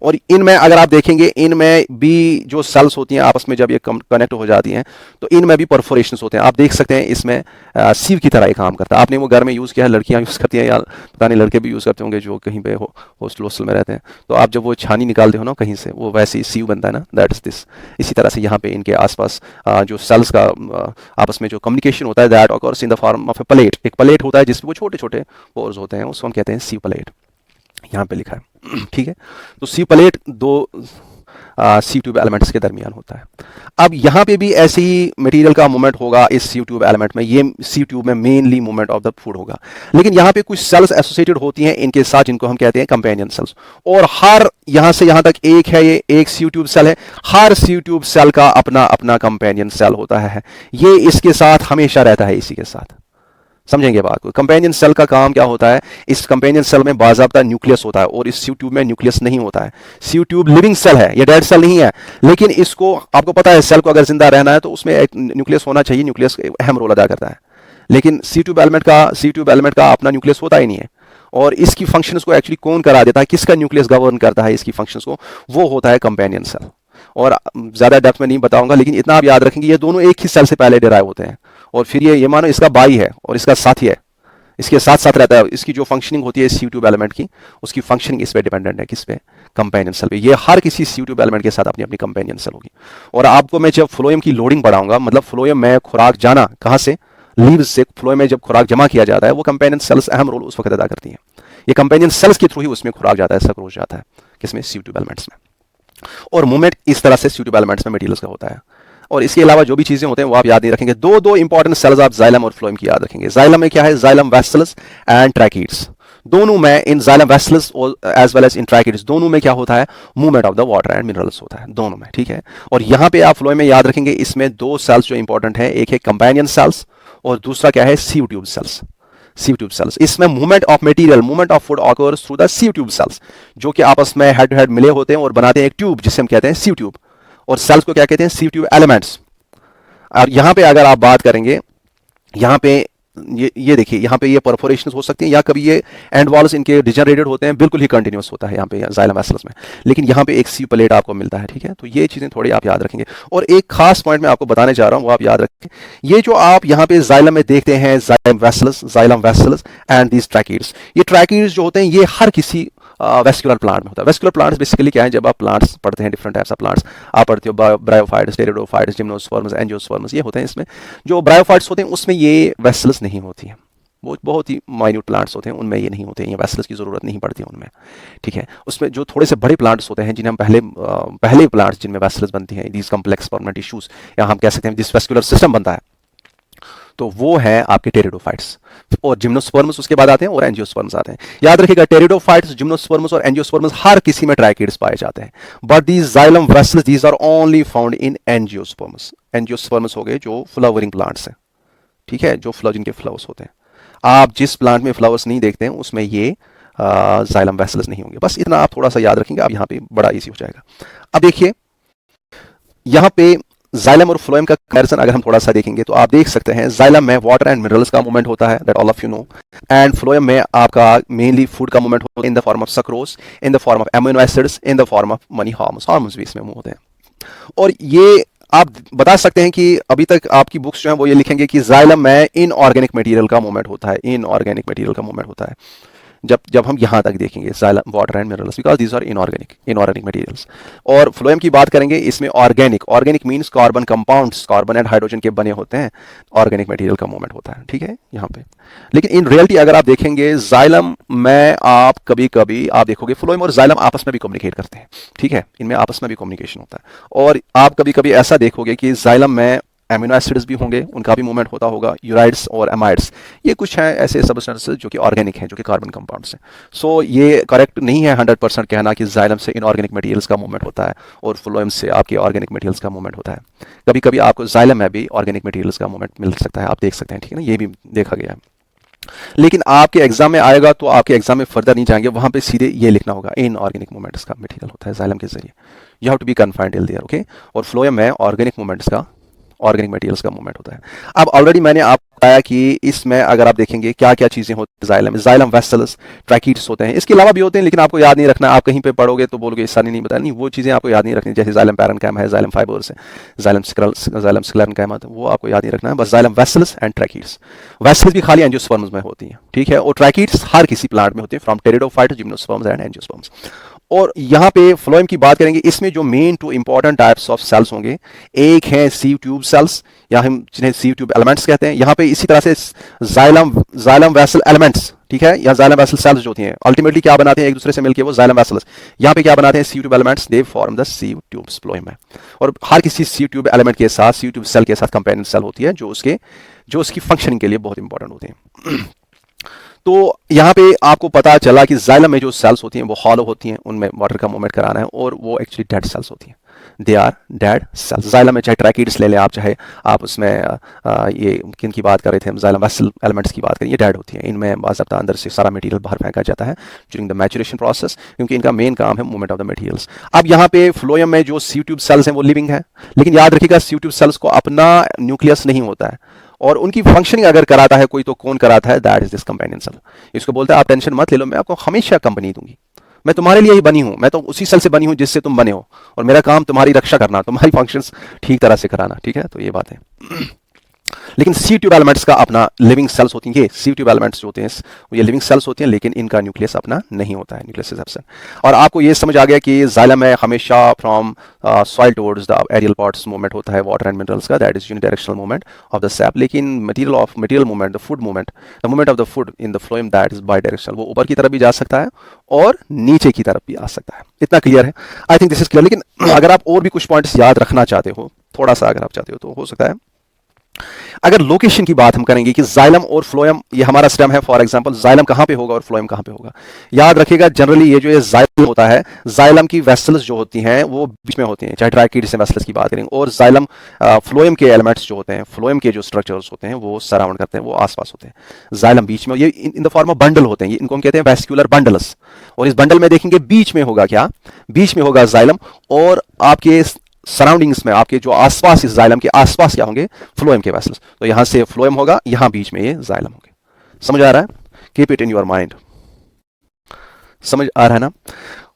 और इनमें अगर आप देखेंगे, इनमें भी जो सेल्स होती हैं आपस में जब ये कनेक्ट हो जाती हैं तो इनमें भी परफोरेशंस होते हैं। आप देख सकते हैं इसमें सीव की तरह ये काम करता है। आपने वो घर में यूज़ किया है, लड़कियाँ यूज़ करती हैं, या पता नहीं लड़के भी यूज़ करते होंगे जो कहीं पे हॉस्टल वोस्टल में रहते हैं, तो आप जब वो छानी निकालते हो ना कहीं से, वो वैसे ही सीव बनता है ना, दैट इज दिस। इसी तरह से यहाँ पे इनके आसपास जो सेल्स का आपस में जो कम्युनिकेशन होता है, that occurs in the form of A plate. एक प्लेट होता है जिसमें वो छोटे छोटे पोर्स होते हैं, उसको हम कहते हैं सीव प्लेट, यहाँ पे लिखा है। ठीक है, तो सीव प्लेट दो सी ट्यूब एलिमेंट्स के दरमियान होता है। अब यहाँ पे भी ऐसे ही मटेरियल का मूवमेंट होगा इस सी ट्यूब एलिमेंट में, ये सी ट्यूब में mainly movement of the food होगा, लेकिन यहाँ पे कुछ सेल्स एसोसिएटेड होती हैं इनके साथ जिनको हम कहते हैं कंपेनियन सेल्स। और हर यहाँ से यहाँ तक एक है, ये एक सी ट्यूब सेल है, हर सी ट्यूब सेल का अपना अपना कंपेनियन सेल होता है, ये इसके साथ हमेशा रहता है, इसी के साथ। समझेंगे बात को? कंपेनियन सेल का काम क्या होता है? इस कंपेनियन सेल में बाज़ाब्ता न्यूक्लियस होता है और इस सी ट्यूब में न्यूक्लियस नहीं होता है। सी ट्यूब लिविंग सेल है, ये डेड सेल नहीं है, लेकिन इसको आपको पता है सेल को अगर जिंदा रहना है तो उसमें एक न्यूक्लियस होना चाहिए, न्यूक्लियस अहम रोल अदा करता है। लेकिन सी ट्यूब एलिमेंट का अपना न्यूक्लियस होता ही नहीं है, और इसकी फंक्शंस को एक्चुअली कौन करा देता है, किसका न्यूक्लियस गवर्न करता है इसकी फंक्शंस को? वो होता है कंपेनियन सेल। और ज्यादा डेप्थ में नहीं बताऊंगा, लेकिन इतना आप याद रखेंगे, ये दोनों एक ही सेल से पहले डिराइव होते हैं, और फिर ये मानो इसका भाई है और इसका साथी है, इसके साथ साथ रहता है। इसकी जो फंक्शनिंग होती है सी ट्यूब एलिमेंट की, उसकी फंक्शनिंग इस पे डिपेंडेंट है, किस पे? कंपेनियन सेल पे। ये हर किसी सी ट्यूब एलिमेंट के साथ अपनी अपनी कंपेनियन सेल होगी। और आपको मैं जब फ्लोएम की लोडिंग पढ़ाऊंगा, मतलब फ्लोएम में खुराक जाना कहाँ से? लीव्स से। फ्लोएम में जब खुराक जमा किया जाता है, वो कंपेनियन सेल्स अहम रोल उस वक्त अदा करती हैं। ये कंपेनियन सेल्स के थ्रू ही उसमें खुराक जाता है, सक्रोज जाता है, किसमें? सी ट्यूब एलिमेंट्स में। और मूवमेंट इस तरह से सी ट्यूब एलिमेंट्स में मटेरियल्स का होता है। और इसके अलावा जो भी चीजें होते हैं वो आप याद नहीं रखेंगे। दो इंपॉर्टेंट सेल्स आप जाइलम और फ्लोएम की याद रखेंगे। जाइलम में क्या है? Xylem vessels and tracheids. दोनों में, in xylem vessels as well as in tracheids, दोनों में क्या होता है? Movement of the water and minerals होता है दोनों में। ठीक है, और यहां पे आप फ्लोएम में याद रखेंगे, इसमें दो सेल्स जो इंपॉर्टेंट है, एक है कंपेनियन सेल्स और दूसरा क्या है? Sieve tube cells. Sieve tube cells, इसमें movement of material, movement of food occurs through the sieve tube cells, जो कि आपस में हेड टू हेड मिले होते हैं और बनाते हैं एक ट्यूब जिसे हम कहते हैं सीव ट्यूब। और सेल्स को क्या कहते हैं? Sieve tube elements. और यहां पे अगर आप बात करेंगे, यहां पे ये देखिए, यहां पे ये परफोरेशंस हो सकती हैं, या कभी ये एंड वॉल्स इनके डिजनरेटेड होते हैं, बिल्कुल ही कंटिन्यूअस होता है यहाँ पे जाइलम वेसल्स में, लेकिन यहाँ पे एक सी प्लेट आपको मिलता है। ठीक है, तो ये चीजें थोड़ी आप याद रखेंगे। और एक खास पॉइंट मैं आपको बताने जा रहा हूं, वो आप याद रखें। ये जो आप यहाँ पे जाइलम में देखते हैं, xylem vessels and these tracheids, ये ट्रैकिड्स जो होते हैं ये हर किसी वेस्कुलर प्लांट में होता है। वेस्कुलर प्लांट्स बेसिकली क्या है? जब आप प्लांट्स पढ़ते हैं, डिफरेंट टाइप्स ऑफ प्लांट्स आप पढ़ते हो, ब्रायोफाइट्स, टेरिडोफाइट्स, जिम्नोस्पर्म्स, एंजियोस्पर्म्स, ये होते हैं। इसमें जो ब्रायोफाइट्स होते हैं उसमें ये वेसल्स नहीं होती हैं, वो बहुत ही माइन्यूट प्लांट्स होते हैं, उनमें ये नहीं होते हैं, ये वेसल्स की जरूरत नहीं पड़ती है उनमें। ठीक है, उसमें जो थोड़े से बड़े प्लांट्स होते हैं, जिन्हें हम पहले प्लांट्स जिनमें वेसल्स बनती हैं, दीज कम्प्लेक्स परमानेंट टिश्यूज, या हम कह सकते हैं जिस वेस्कुलर सिस्टम बनता है, तो वो है आपके टेरिडोफाइट्स। और जिम्नोस्पर्म्स उसके बाद आते हैं और एंजियोस्पर्म्स आते हैं। याद रखिएगा, टेरिडोफाइट्स, जिम्नोस्पर्म्स और एंजियोस्पर्म्स हर किसी में ट्राइकिड्स पाए जाते हैं, but these xylem vessels these are only found in angiosperms. Angiosperms हो गए जो फ्लावरिंग प्लांट्स हैं। ठीक है, जो जिनके फ्लावर्स होते हैं। आप जिस प्लांट में फ्लावर्स नहीं देखते हैं उसमें ये जाइलम वेसल्स नहीं होंगे। बस इतना आप थोड़ा सा याद रखेंगे, आप यहाँ पे बड़ा इजी हो जाएगा। अब देखिए, यहाँ पे जाइलम और फ्लोएम का कंपैरिजन अगर हम थोड़ा सा देखेंगे तो आप देख सकते हैं, जाइलम में वाटर एंड मिनरल्स का मूवमेंट होता है, that all of you no, and phloem में आपका मेनली फूड का मूवमेंट होता है in the form of sucrose, in the form of amino acids, in the form of money hormones भी इसमें मूव होते हैं। और ये आप बता सकते हैं कि अभी तक आपकी बुक्स जो हैं वो ये लिखेंगे कि जाइलम में इनऑर्गेनिक मटेरियल का मूवमेंट होता है, इनऑर्गेनिक मटेरियल का मूवमेंट होता है। जब जब हम यहाँ तक देखेंगे xylem water and minerals, because these are inorganic materials. और फ्लोएम की बात करेंगे, इसमें organic means carbon compounds, carbon and hydrogen के बने होते हैं, ऑर्गेनिक मटेरियल का मूवमेंट होता है, ठीक है यहाँ पे। लेकिन इन रियलिटी अगर आप देखेंगे जाइलम में आप कभी कभी आप देखोगे फ्लोएम और जाइलम आपस में भी कम्युनिकेट करते हैं, ठीक है, इनमें आपस में भी कम्युनिकेशन होता है। और आप कभी कभी ऐसा देखोगे कि जाइलम में एमिनो एसिड्स भी होंगे, उनका भी मूवमेंट होता होगा, यूराइड्स और एमाइड्स, ये कुछ हैं ऐसे सब्सटेंसेस जो कि ऑर्गेनिक हैं, जो कि कार्बन कंपाउंड्स हैं। सो ये करेक्ट नहीं है 100% कहना कि जाइलम से इनऑर्गेनिक मटेरियल्स का मूवमेंट होता है और फ्लोएम से आपके ऑर्गेनिक मटेरियल्स का मूवमेंट होता है। कभी कभी आपको जाइलम में भी ऑर्गेनिक मटेरियल्स का मूवमेंट मिल सकता है, आप देख सकते हैं, ठीक है ना, ये भी देखा गया है। लेकिन आपके एग्जाम में आएगा तो आपके एग्जाम में फर्दर नहीं जाएंगे, वहां पे सीधे ये लिखना होगा इन ऑर्गेनिक मूवमेंट्स का मटेरियल होता है जाइलम के जरिए। You have to be confined till there, okay. और फ्लोएम में ऑर्गेनिक मटेरियल्स का मूवमेंट होता है। अब ऑलरेडी मैंने आपको बताया कि इसमें अगर आप देखेंगे क्या क्या चीजें होती हैं जाइलम वेसल्स, ट्रैकीड्स होते हैं, इसके अलावा भी होते हैं लेकिन आपको याद नहीं रखना। आप कहीं पे पढ़ोगे तो बोलोगे इस सारी नहीं बताया, नहीं, वो चीजें आपको याद नहीं रखनी, जैसे जाइलम पैरेन्काइम है, जाइलम फाइबर्स है, जाइलम स्क्लेरेन्काइम है, वो आपको याद नहीं रखना है। बस xylem vessels and tracheids. Vessels भी खाली एंजियोस्पर्म्स में होती हैं, ठीक है, और ट्रैकीड्स हर किसी प्लांट में होते हैं, from pteridophyte, gymnosperms and angiosperms. और यहाँ पे फ्लोएम की बात करेंगे, इसमें जो main two important types of cells होंगे, एक है सीव ट्यूब सेल्स, या हम जिन्हें सीव ट्यूब एलिमेंट्स कहते हैं। यहाँ पे इसी तरह से जाइलम वेसल एलिमेंट्स, ठीक है, या जाइलम वेसल सेल्स जो होती हैं, अल्टीमेटली क्या बनाते हैं एक दूसरे से मिलकर, वो जाइलम वेसल्स। यहाँ पे क्या बनाते हैं, sieve tube elements, they form the sieve tubes phloem में। और हर किसी सीव ट्यूब एलिमेंट के साथ, सीव ट्यूब सेल के साथ कंपेनियन सेल होती है, जो उसकी फंक्शनिंग के लिए बहुत इंपॉर्टेंट होती है। तो यहाँ पे आपको पता चला कि जाइलम में जो सेल्स होती हैं वो हॉलो होती हैं, उनमें वाटर का मूवमेंट कराना है, और वो एक्चुअली डेड सेल्स होती हैं, they are dead cells. Xylem में चाहे ट्रैकीड्स ले लें आप, चाहे आप उसमें ये किन की बात कर रहे थे, जाइलम वेसल एलिमेंट्स की बात करें, ये डेड होती हैं, इनमें बाज़ाब्ता अंदर से सारा मटेरियल बाहर फेंका जाता है ड्यूरिंग द मैचुरेशन प्रोसेस, क्योंकि इनका मेन काम है मूवमेंट ऑफ द मटेरियल्स। अब यहाँ पे फ्लोएम में जो सीव ट्यूब सेल्स हैं वो लिविंग है, लेकिन याद रखिएगा सीव ट्यूब सेल्स को अपना न्यूक्लियस नहीं होता है, और उनकी फंक्शनिंग अगर कराता है कोई तो कौन कराता है, that is this companion cell. इसको बोलते हैं आप टेंशन मत ले लो, मैं आपको हमेशा कंपनी दूंगी, मैं तुम्हारे लिए ही बनी हूं, मैं तो उसी सेल से बनी हूं जिससे तुम बने हो, और मेरा काम तुम्हारी रक्षा करना, तुम्हारी फंक्शंस ठीक तरह से कराना, ठीक है। तो ये बात है। लेकिन सी ट्यूब एलिमेंट्स का अपना लिविंग सेल्स होती हैं, ये सी ट्यूब एलिमेंट्स जो होते हैं ये लिविंग सेल्स होती हैं, लेकिन इनका न्यूक्लियस अपना नहीं होता है, न्यूक्लियस इज एब्सेंट। और आपको ये समझ आ गया कि जाइलम में हमेशा from soil towards the aerial parts movement होता है वाटर एंड मिनरल्स का, that is unidirectional movement of the sap. लेकिन material movement, the movement of the food in the phloem, that is bidirectional, वो ऊपर की तरफ भी जा सकता है और नीचे की तरफ भी आ सकता है। इतना क्लियर है, I think this is clear. लेकिन अगर आप और भी कुछ पॉइंट्स याद रखना चाहते हो, थोड़ा सा अगर आप चाहते हो तो हो सकता है, अगर लोकेशन की बात हम करेंगे कि जाइलम और फ्लोएम, ये हमारा स्टेम है, फॉर एग्जांपल जाइलम कहां पे होगा और फ्लोएम कहां पे होगा। याद रखिएगा जनरली ये जो ये जाइलम होता है, जाइलम की वेसल्स जो होती हैं वो बीच में होती हैं, चाहे ट्राइकीड्स वेसल्स की बात करेंगे, और जाइलम फ्लोएम के एलिमेंट्स जो होते हैं, फ्लोएम के जो स्ट्रक्चर्स होते हैं वो सराउंड करते हैं, वो आसपास होते हैं। जाइलम बीच में, ये इन द फॉर्म ऑफ बंडल होते हैं, इनको हम कहते हैं वेस्क्यूलर बंडल्स। और इस बंडल में देखेंगे बीच में होगा क्या, बीच में होगा जाइलम, और आपके सराउंडिंग्स में, आपके जो आसपास, इस जाइलम के आसपास क्या होंगे, फ्लोएम के वेसल्स। तो यहां से फ्लोएम होगा, यहां बीच में ये जाइलम होंगे। समझ आ रहा है? Keep it in your mind. समझ आ रहा है ना?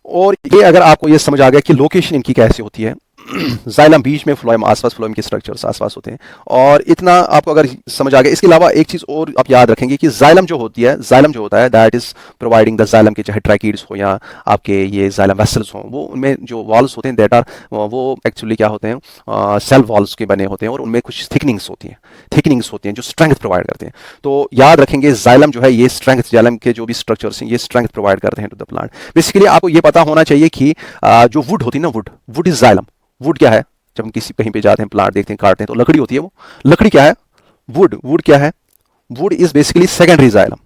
और ये अगर आपको ये समझ आ गया कि लोकेशन इनकी कैसे होती है, जाइलम बीच में, फ्लोएम आसपास, फ्लोएम के स्ट्रक्चर्स आसपास होते हैं, और इतना आपको अगर समझ आ गया। इसके अलावा एक चीज और आप याद रखेंगे कि जाइलम जो होती है, जाइलम जो होता है, that is providing the xylem के, चाहे ट्रैकीड्स हो या आपके ये जाइलम वेसल्स हो, वो उनमें जो वॉल्स होते हैं दैट आर, वो एक्चुअली क्या होते हैं, सेल वॉल्स के बने होते हैं, और उनमें कुछ थिकनिंग्स होती हैं जो स्ट्रेंथ प्रोवाइड करते हैं। तो याद रखेंगे जाइलम जो है ये स्ट्रेंथ, जाइलम के जो भी स्ट्रक्चर्स हैं ये स्ट्रेंथ प्रोवाइड करते हैं टू द प्लांट। बेसिकली आपको ये पता होना चाहिए कि जो वुड होती है ना, वुड इज जाइलम। वुड क्या है, जब हम कहीं पे जाते हैं, प्लांट देखते हैं, काटते हैं, तो लकड़ी होती है, वो लकड़ी क्या है, वुड क्या है, would is basically secondary xylem.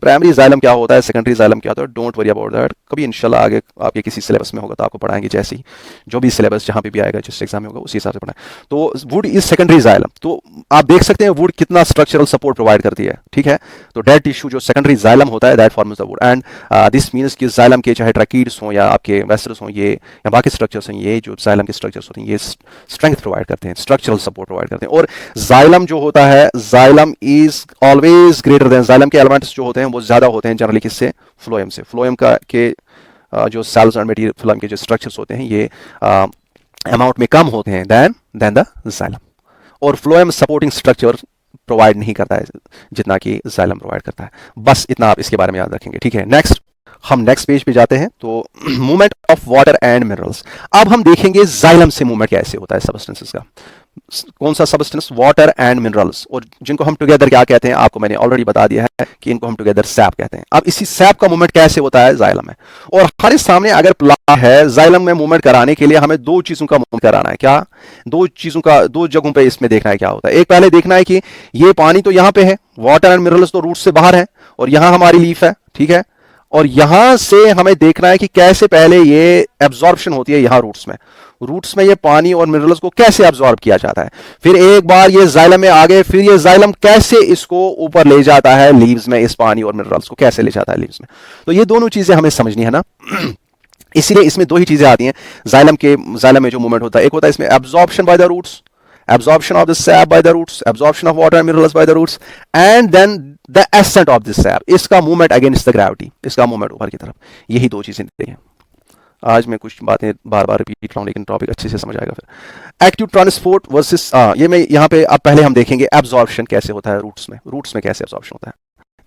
Primary xylem क्या होता है, सेकेंडरी जाइलम क्या होता है, डोंट वरी अबाउट दैट। कभी इंशाल्लाह आगे आपके किसी सिलेबस में होगा तो आपको पढ़ाएंगे, जैसे ही जो भी सिलेबस जहां पे भी आएगा, जिस एग्जाम में होगा उसी हिसाब से पढ़ाएं। तो वुड इज सेकेंडरी जाइलम। तो आप देख सकते हैं वुड कितना स्ट्रक्चरल सपोर्ट प्रोवाइड करती है, ठीक है। तो डेड टिश्यू जो सेकेंडरी जाइलम होता है, that forms the wood, and this means कि जाइलम के चाहे ट्रैकीड्स हों या आपके वेसल्स हों, ये या बाकी स्ट्रक्चर्स हैं, ये जो जाइलम के स्ट्रक्चर्स होते हैं ये स्ट्रेंथ प्रोवाइड करते हैं, स्ट्रक्चरल सपोर्ट प्रोवाइड करते हैं। और जाइलम जो होता है, xylem is always greater than, xylem के एलिमेंट्स जो होते हैं वो ज्यादा होते हैं जनरली किससे, फ्लोएम से। फ्लोएम का के जो सेल्स और मटेरियल, फ्लोएम के जो स्ट्रक्चर्स होते हैं ये अमाउंट में कम होते हैं देन द जाइलम। और फ्लोएम सपोर्टिंग स्ट्रक्चर प्रोवाइड नहीं करता है जितना कि जाइलम प्रोवाइड करता है। बस इतना आप इसके बारे में याद रखेंगे, ठीक है। नेक्स्ट, हम नेक्स्ट पेज पे जाते हैं। तो movement of water and minerals. अब हम देखेंगे जाइलम से मूवमेंट कैसे होता है सब्सटेंसेस का। कौन सा सब्सटेंस? वाटर एंड मिनरल्स, और जिनको हम टुगेदर क्या कहते हैं आपको मैंने ऑलरेडी बता दिया है कि इनको हम टुगेदर सैप कहते हैं। अब इसी सैप का मूवमेंट कैसे होता है जाइलम में, और हमारे सामने अगर प्लांट है जाइलम में मूवमेंट कराने के लिए हमें दो चीजों का मूवमेंट कराना है। क्या? दो चीजों का, दो जगहों पे इसमें देखना है क्या होता है। एक पहले देखना है कि ये पानी तो यहां पे है, वाटर एंड मिनरल्स तो रूट से बाहर है, और यहां हमारी लीफ है, ठीक है। और यहां से हमें देखना है कि कैसे पहले ये एब्जॉर्प्शन होती है यहां रूट्स में ये पानी और मिनरल्स को कैसे एब्जॉर्ब किया जाता है। फिर एक बार ये जाइलम में आ गए, फिर ये जाइलम कैसे इसको ऊपर ले जाता है लीव्स में, इस पानी और मिनरल्स को कैसे ले जाता है लीव्स में। तो ये दोनों चीजें हमें समझनी है ना। इसीलिए इसमें दो ही चीजें आती हैं जाइलम में जो मूवमेंट होता है। एक होता है इसमें absorption by the roots, absorption of the sap by the roots, absorption of water and minerals by the roots, and then the ascent of this sap, इसका मूवमेंट अगेंस्ट द ग्रेविटी, इसका movement ऊपर की तरफ। यही दो चीजें देती हैं। आज मैं कुछ बातें बार बार रिपीट कर रहा हूं लेकिन टॉपिक अच्छे से समझ आएगा फिर। एक्टिव ट्रांसपोर्ट वर्सेस, ये मैं यहाँ पे अब पहले हम देखेंगे एब्जॉर्प्शन कैसे होता है रूट्स में कैसे एब्जॉर्प्शन होता है।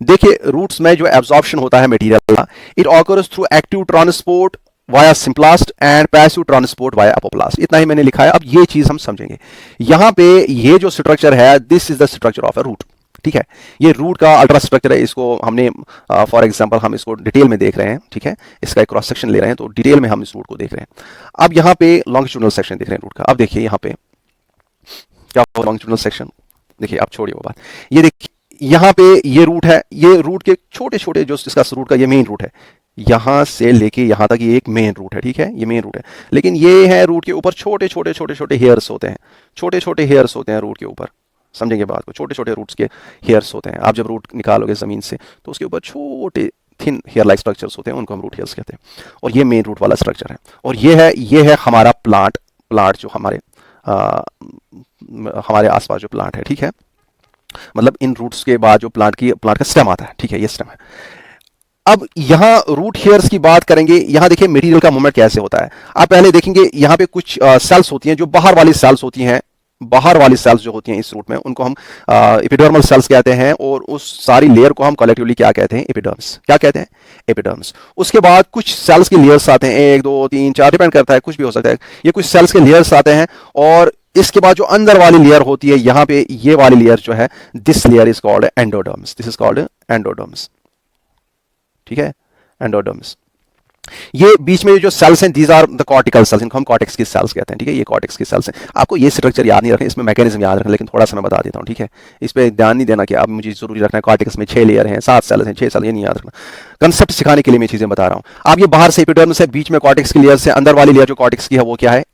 देखिए रूट्स में जो एब्जॉर्प्शन होता है मटेरियल का, it occurs through active transport via symplast and passive transport via apoplast. इतना ही मैंने लिखा है। अब ये चीज हम समझेंगे। यहां पे ये जो स्ट्रक्चर है, this is the structure of a root, ठीक है। ये रूट का अल्ट्रा स्ट्रक्चर है। इसको हमने फॉर एग्जांपल हम इसको डिटेल में देख रहे हैं, ठीक है। इसका एक क्रॉस सेक्शन ले रहे हैं, तो डिटेल में हम इस रूट को देख रहे हैं। अब यहाँ पे लॉन्गिट्यूडनल सेक्शन देख रहे हैं रूट का। अब देखिए यहाँ पे क्या लॉन्गिट्यूडनल सेक्शन, देखिए आप छोड़िए वो बात। ये देखिए यहाँ पे ये रूट है, ये रूट के छोटे छोटे जो इसका रूट का ये मेन रूट है, यहां से लेके यहां तक ये एक मेन रूट है, ठीक है। ये मेन रूट है, लेकिन ये है रूट के ऊपर छोटे छोटे हेयर्स होते हैं, छोटे छोटे हेयर्स होते हैं रूट के ऊपर। समझेंगे बात को, छोटे छोटे रूट्स के हेयर्स होते हैं। आप जब रूट निकालोगे जमीन से तो उसके ऊपर छोटे थिन हेयर लाइक स्ट्रक्चर्स होते हैं, उनको हम रूट हेयर्स कहते हैं। और ये मेन रूट वाला स्ट्रक्चर है। और ये है हमारा प्लांट जो हमारे आसपास जो प्लांट है, ठीक है। मतलब इन रूट्स के बाद जो प्लांट का स्टेम आता है, ठीक है, ये स्टेम है। अब यहां रूट हेयर्स की बात करेंगे। यहां देखिए मटेरियल का मूवमेंट कैसे होता है। आप पहले देखेंगे यहां पे कुछ सेल्स होती हैं जो बाहर वाली सेल्स होती हैं। बाहर वाली सेल्स जो होती हैं इस रूट में, उनको हम एपिडर्मल सेल्स कहते हैं। और उस सारी लेयर को हम कलेक्टिवली क्या कहते हैं? एपिडर्म्स। क्या कहते हैं? एपिडर्म्स। उसके बाद कुछ सेल्स के लेयर्स आते हैं, 1 2 3 4, डिपेंड करता है, कुछ भी हो सकता है। ये कुछ सेल्स के लेयर्स आते हैं। और इसके बाद जो अंदर वाली लेयर होती है, यहां पे ये वाली लेयर जो है, this layer is called endoderms. This is called endoderms, ठीक है, एंडोडर्म्स। ये बीच में जो सेल्स हैं, these are the cortical cells, इनको हम कॉर्टेक्स की सेल्स कहते हैं, ठीक है। ये कॉर्टेक्स की सेल्स हैं। आपको ये स्ट्रक्चर याद नहीं रखना, इसमें मैकेनिज्म याद रखना, लेकिन थोड़ा सा मैं बता देता हूँ, ठीक है। इस पे ध्यान नहीं देना कि अब मुझे जरूरी रखना है कॉर्टेक्स में 6 लेयर हैं, 7 सेल्स हैं, 6 सेल, ये नहीं याद रखना। कंसेप्ट सिखाने के लिए मैं चीजें बता रहा हूँ। अब ये बाहर से एपिडर्मिस है, बीच में कॉर्टेक्स की लेयर से, अंदर वाली लेयर जो कॉर्टेक्स की है वो क्या है?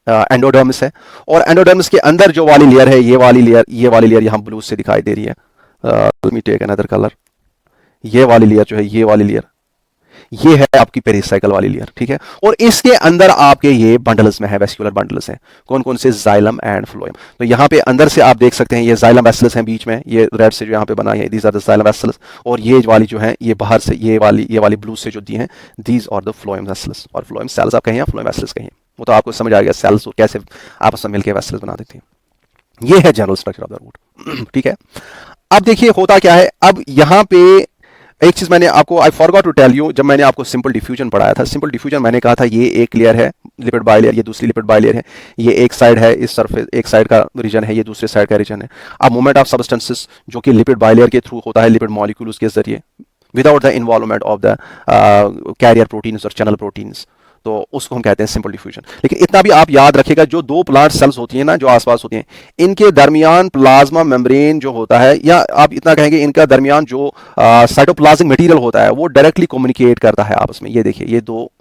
एंडोडर्मिस है। और एंडोडर्मिस के अंदर जो वाली लेयर है, ये वाली लेयर यहाँ ब्लू से दिखाई दे रही है। Let me take another colour. ये वाली लेयर जो है, ये वाली लेयर, ये है आपकी पेरिसाइकल वाली लेयर, ठीक है। और इसके अंदर आपके ये बंडल्स में है, वेस्कुलर बंडल्स हैं। कौन कौन से? Xylem and phloem. तो यहाँ पे अंदर से आप देख सकते हैं ये जाइलम वेसल्स हैं बीच में, ये रेड से जो यहाँ पे बना है, these are the xylem vessels. और ये वाली जो है, ये बाहर से ये वाली ब्लू से जो दी है, these are the phloem vessels. और फ्लोएम सेल्स आप कहें या फ्लोएम वेसल्स कहें, वो तो आपको समझ आएगा सेल्स कैसे आपस में मिलकर वेसल्स बना देती हैं। ये है general structure of the root, ठीक है। अब देखिए होता क्या है। अब यहाँ पे एक चीज मैंने आपको, I forgot to tell you, जब मैंने आपको सिंपल डिफ्यूजन पढ़ाया था, सिंपल डिफ्यूजन मैंने कहा था ये एक लेयर है लिपिड बाइलेयर, ये दूसरी लिपिड बाइलेयर है, ये एक साइड है, इस सरफेस एक साइड का रीजन है, ये दूसरे साइड का रीजन है। अब मूवमेंट ऑफ सब्सटेंसेस जो कि लिपिड बाइलेयर के थ्रू होता है, लिपिड मॉलिक्यूल्स के जरिए, without the involvement of the carrier proteins और चैनल प्रोटीन्स, तो उसको हम कहते हैं सिंपल डिफ्यूजन। लेकिन इतना भी आप याद रखिएगा, जो दो प्लांट सेल्स होती हैं ना, जो आसपास होती हैं, इनके दरमियान प्लाज्मा मेम्ब्रेन जो होता है, या आप इतना कहेंगे इनका दरमियान जो साइटोप्लाज्मिक मटेरियल होता है, वो डायरेक्टली कम्युनिकेट करता है आपस में। ये देखिए, ये दो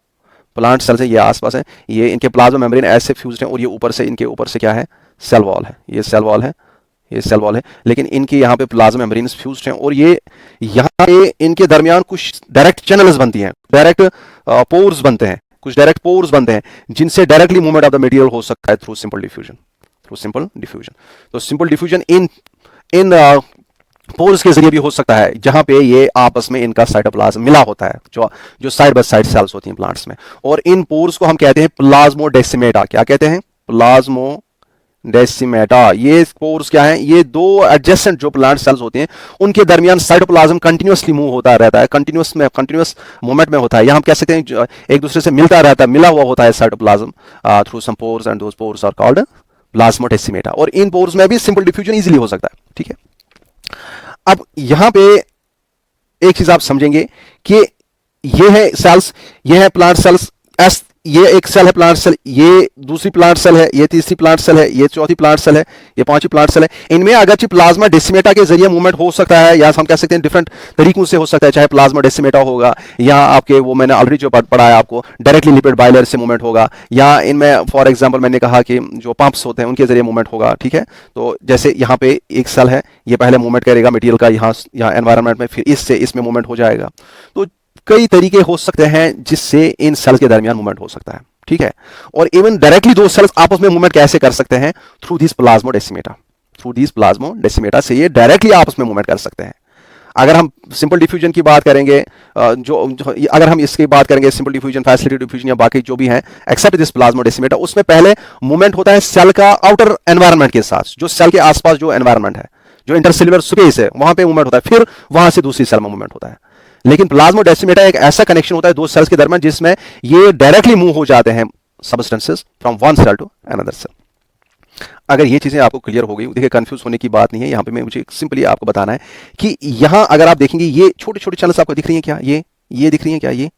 प्लांट सेल्स हैं, ये आसपास है, ये इनके प्लाज्मा मेम्ब्रेन ऐसे फ्यूज्ड हैं, और ये ऊपर से, इनके ऊपर से क्या है? सेल वॉल है। ये सेल वॉल है, ये सेल वॉल है, लेकिन इनके यहाँ पे प्लाज्मा मेम्ब्रेन फ्यूज्ड हैं। और ये यहाँ पे इनके दरमियान कुछ डायरेक्ट चैनल्स बनती हैं, डायरेक्ट पोर्स बनते हैं, कुछ डायरेक्ट पोर्स बनते हैं, जिनसे directly movement of the material हो सकता है थ्रू सिंपल डिफ्यूजन। तो सिंपल डिफ्यूजन इन पोर्स के जरिए भी हो सकता है, जहां पे ये आपस में इनका साइटोप्लाज्म मिला होता है, जो साइड बाय साइड सेल्स होती हैं प्लांट्स में। और इन पोर्स को हम कहते हैं प्लाज्मोडेसिमेटा। क्या कहते हैं? डेसिमेटा। ये पोर्स क्या है, ये दो एडजेसेंट जो प्लांट सेल्स होते हैं उनके दरमियान साइटोप्लाज्म कंटिन्यूअसली मूव होता रहता है, कंटिन्यूस मूवमेंट में होता है, या हम कह सकते हैं एक दूसरे से मिलता रहता है, मिला हुआ होता है cytoplasm through some pores and those pores are called plasmodesmata. और इन पोर्स में भी सिंपल डिफ्यूजन इजीली हो सकता है। ठीक है, अब यहां पे एक चीज आप समझेंगे कि ये है सेल्स, ये है प्लांट सेल्स, एस ये एक सेल है प्लांट सेल, ये दूसरी प्लांट सेल है, ये तीसरी प्लांट सेल है, ये चौथी प्लांट सेल है, ये पांचवी प्लांट सेल है। इनमें अगरचे प्लाज्मा डेसिमेटा के जरिए मूवमेंट हो सकता है, या हम कह सकते हैं डिफरेंट तरीकों से हो सकता है, चाहे प्लाज्मा डेसिमेटा होगा, या आपके वो मैंने ऑलरेडी जो पढ़ा है आपको डायरेक्टली लिपिड बाइलर से मूवमेंट होगा, या इनमें फॉर एग्जाम्पल मैंने कहा कि जो पंप्स होते हैं उनके जरिए मूवमेंट होगा। ठीक है, तो जैसे यहाँ पे एक सेल है, ये पहले मूवमेंट करेगा मटीरियल का यहाँ एनवायरमेंट में, फिर इससे इसमें मूवमेंट हो जाएगा। तो कई तरीके हो सकते हैं जिससे इन सेल्स के दरमियान मूवमेंट हो सकता है। ठीक है, और इवन डायरेक्टली दो सेल्स आपस में मूवमेंट कैसे कर सकते हैं, थ्रू दिस प्लाज्मोडेसिमेटा, थ्रू दिस प्लाज्मोडेसिमेटा से ये डायरेक्टली आपस में मूवमेंट कर सकते हैं। अगर हम सिंपल डिफ्यूजन की बात करेंगे, अगर हम इसकी बात करेंगे सिंपल डिफ्यूजन, फैसिलिटी डिफ्यूजन या बाकी जो भी है एक्सेप्ट दिस प्लाज्मोडेसिमेटा, उसमें पहले मूवमेंट होता है सेल का आउटर एनवायरनमेंट के साथ, जो सेल के आसपास जो एनवायरनमेंट है, जो इंटरसेल्युलर स्पेस है, वहां पे मूवमेंट होता है, फिर वहां से दूसरी सेल में मूवमेंट होता है। लेकिन प्लाज्मोडेसिमेटा एक ऐसा कनेक्शन होता है दो सेल्स के दरमियान जिसमें ये डायरेक्टली मूव हो जाते हैं substances from one cell to another cell. अगर ये चीजें आपको क्लियर हो गई, देखिए कंफ्यूज होने की बात नहीं है, यहां पे मैं मुझे सिंपली आपको बताना है कि यहां अगर आप देखेंगे ये छोटे छोटे चैनल्स आपको दिख रही हैं क्या, ये दिख रही हैं क्या, ये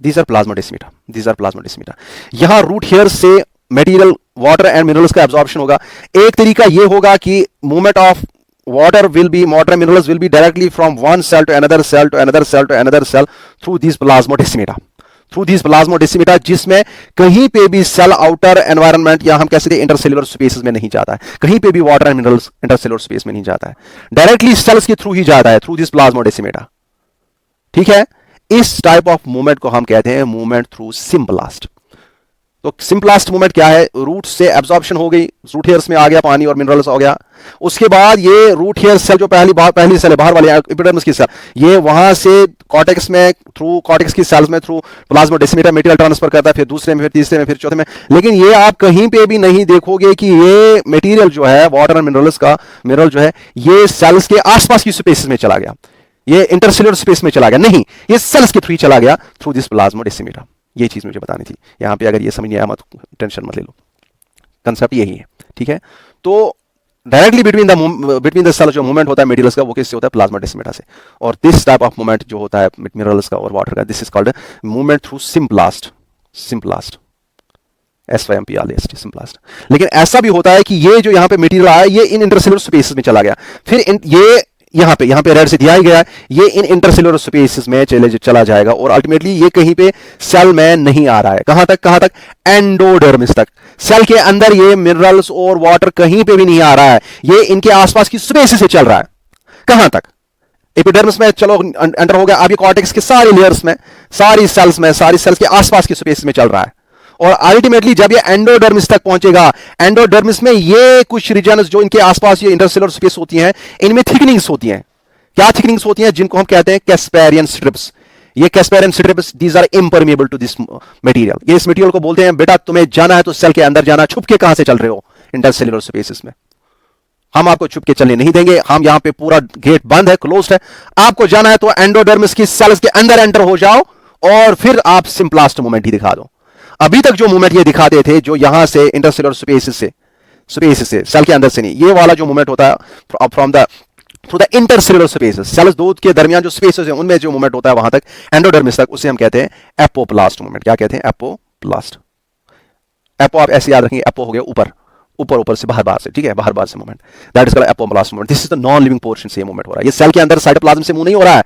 दीज आर प्लाज्मोडेसिमेटा, दीज आर प्लाज्मोडेसिमेटा। यहां रूट हेयर से मटेरियल वाटर एंड मिनरल्स का एब्जॉर्प्शन होगा। एक तरीका ये होगा कि movement of water and minerals will be directly from one cell to another cell to another cell to another cell through these plasmodesmata, जिसमें कहीं पे भी सेल आउटर एनवायरनमेंट या हम कह सकते हैं इंटरसेल्युलर स्पेसेस में नहीं जाता है, कहीं पे भी water and minerals intercellular space में नहीं जाता है, डायरेक्टली सेल्स के थ्रू ही जाता है, थ्रू दिस प्लाज्मोडेसिमेटा। ठीक है, इस टाइप ऑफ मूवमेंट को हम कहते हैं मूवमेंट थ्रू सिम्प्लास्ट। तो सिम्प्लास्ट मूवमेंट क्या है, रूट से एब्जॉर्प्शन हो गई, रूट हेयर्स में आ गया पानी और मिनरल्स हो गया, उसके बाद ये रूट हेयर सेल जो पहली सेल है बाहर वाली एपिडर्मिस की सेल, ये वहां से कॉर्टेक्स में थ्रू कॉर्टेक्स की सेल्स में थ्रू प्लाज्मोडेसिमेटा मटेरियल ट्रांसफर करता है, फिर दूसरे में, फिर तीसरे में, फिर चौथे में। लेकिन ये आप कहीं पे भी नहीं देखोगे कि ये मटेरियल जो है वाटर एंड मिनरल्स का मिनरल जो है ये सेल्स के आसपास की स्पेसेस में चला गया, ये इंटरसेल्युलर स्पेस में चला गया, नहीं, ये सेल्स के थ्रू ही चला गया, थ्रू दिस प्लाज्मोडेसिमेटा। ये चीज मुझे बतानी थी। यहां पे अगर ये समझ नहीं आया मत टेंशन मत ले लो, कंसेप्ट यही है। ठीक है, तो डायरेक्टली बिटवीन द सेल जो मूवमेंट होता है मटेरियल्स का वो किससे होता है, प्लाज्मोडेसिमेटा से। और दिस टाइप ऑफ मूवमेंट जो होता है मिनरल्स का और वाटर का, this is called movement through symplast, SYMPLAST, symplast. लेकिन ऐसा भी होता है कि ये जो यहां पे मटेरियल आया ये इन इंटरसेल्युलर स्पेसेस में चला गया, फिर ये यहां पे रेड से दिया ही गया है, ये इन इंटरसेल्युलर स्पेसेस में चला जाएगा और अल्टीमेटली ये कहीं पे सेल में नहीं आ रहा है। कहां तक, एंडोडर्मिस तक। सेल के अंदर ये मिनरल्स और वाटर कहीं पे भी नहीं आ रहा है, ये इनके आसपास की स्पेसेस से चल रहा है। कहां तक, एपिडर्मिस में चलो एंटर हो गया, अब ये कॉर्टेक्स के सारे लेयर्स में, सारी सेल्स के आसपास की स्पेस में चल रहा है। और अल्टीमेटली जब ये एंडोडर्मिस तक पहुंचेगा, एंडोडर्मिस में ये कुछ रीजन्स जो इनके आसपास ये इंटरसेल्युलर स्पेस होती हैं, इनमें थिकनिंग्स होती हैं। क्या थिकनिंग्स होती हैं, जिनको हम कहते हैं कैस्पेरियन स्ट्रिप्स। ये casparian strips these are impermeable to this material. ये इस मटेरियल को बोलते हैं बेटा तुम्हें जाना है तो सेल के अंदर जाना, छुप के कहां से चल रहे हो, इंटरसेल्युलर स्पेसेस में। हम आपको छुप के चलने नहीं देंगे, हम यहां पे पूरा गेट बंद है, क्लोज्ड है। आपको जाना है तो एंडोडर्मिस की सेल्स के अंदर एंटर हो जाओ और फिर आप सिम्प्लास्ट मूवमेंट ही दिखा दो। अभी तक जो मूवमेंट ये दिखाते थे, जो यहां से इंटरसेल्युलर स्पेसेस से सेल के अंदर से नहीं, ये वाला जो मूवमेंट होता है from the through the intercellular spaces, cells दो के दरमियान जो स्पेसेस हैं उनमें जो मूवमेंट होता है वहां तक एंडोडर्मिस तक, उसे हम कहते हैं एपोप्लास्ट मूवमेंट। क्या कहते हैं, एपोप्लास्ट। एपो आप ऐसे याद रखेंगे, एपो हो गया ऊपर से बाहर से, ठीक है, बाहर से movement, that is called apoplast movement. This is the non living portion से मूवमेंट हो रहा है, ये सेल के अंदर साइटोप्लाज्म से मूव नहीं हो रहा है,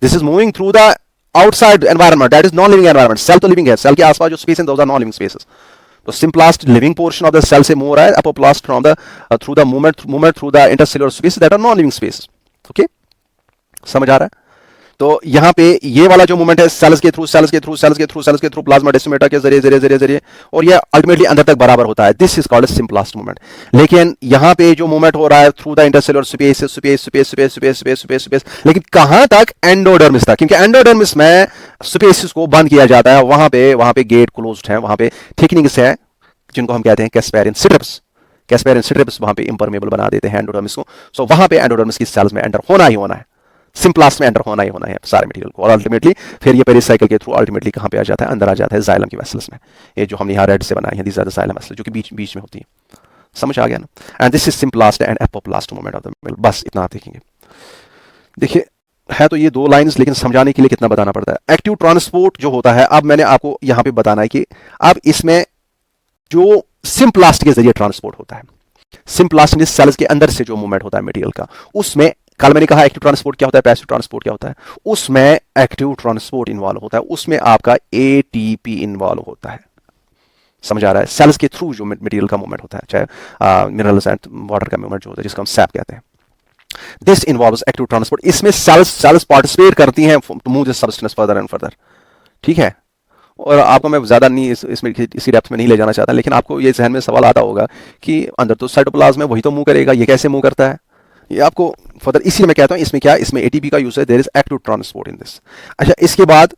this is moving through the outside environment, that is non living environment. Cell तो लिविंग है, सेल के आसपास जो स्पेस है those are non living spaces. तो symplast living portion of the cell से मूव हो रहा है, apoplast from the through the movement through the intercellular spaces that are non living spaces. Okay, समझ आ रहा है। तो यहां पे ये वाला जो मूवमेंट है सेल्स के थ्रू प्लाज्मोडेसिमेटा के जरिए और ये अल्टीमेटली अंदर तक बराबर होता है, this is called symplast movement. लेकिन यहां पे जो मूवमेंट हो रहा है थ्रू द इंटरसेल्युलर स्पेस, लेकिन कहां तक, एंडोडर्मिस तक, क्योंकि एंडोडर्मिस में स्पेसेस को बंद किया जाता है, वहां पे गेट क्लोज्ड है, वहां पे थिकनिंग्स है, जिनको हम कहते हैं कैस्पेरियन सिट्रप्स। कैस्पेरियन सिट्रप्स वहां पे इम्परमेबल बना देते हैं एंडोडर्मिस को। सो वहां पे एंडोडर्मिस की सेल्स में एंटर होना ही होना है, सिम्प्लास्ट में एंटर होना ही होना है सारे मटेरियल को, और अल्टीमेटली फिर ये पेरिसाइकिल के थ्रू अल्टीमेटली कहां पे आ जाता है, अंदर आ जाता है जाइलम की वेसल्स में। ये जो हमने यहाँ रेड से बनाई है these are the xylem vessels, जो कि बीच बीच में होती है। समझ आ गया ना? And this is symplast and apoplast movement of the mill. बस इतना आप देखेंगे। देखिए है तो ये दो लाइंस, लेकिन समझाने के लिए कितना बताना पड़ता है। एक्टिव ट्रांसपोर्ट जो होता है, अब मैंने आपको यहां पे बताना है कि अब इसमें जो सिम्प्लास्ट के जरिए ट्रांसपोर्ट होता है, सिम्प्लास्ट में सेल्स के अंदर से जो मूवमेंट होता है मटेरियल का, उसमें कल मैंने कहा एक्टिव ट्रांसपोर्ट क्या होता है, पैसिव ट्रांसपोर्ट क्या होता है। उसमें एक्टिव ट्रांसपोर्ट इन्वॉल्व होता है, उसमें आपका एटीपी इन्वॉल्व होता है। समझ आ रहा है? सेल्स के थ्रू जो मटेरियल का मूवमेंट होता है, चाहे मिनरल्स एंड वाटर का मूवमेंट जो होता है, जिसको हम सैप कहते हैं, दिस इन्वॉल्व्स एक्टिव ट्रांसपोर्ट। इसमें सेल्स पार्टिसिपेट करती हैं to move this substance further and further. ठीक है, और आपको मैं ज्यादा नहीं इसमें इसी डेप्थ में नहीं ले जाना चाहता, लेकिन आपको ये जहन में सवाल आता होगा कि अंदर तो साइटोप्लाज्म है, वही तो मूव करेगा, ये कैसे मूव करता है। ये आपको फर्दर इसी मैं कहता हूं, इसमें क्या, इसमें एटीपी का यूज है, there is active transport in this. अच्छा, इसके बाद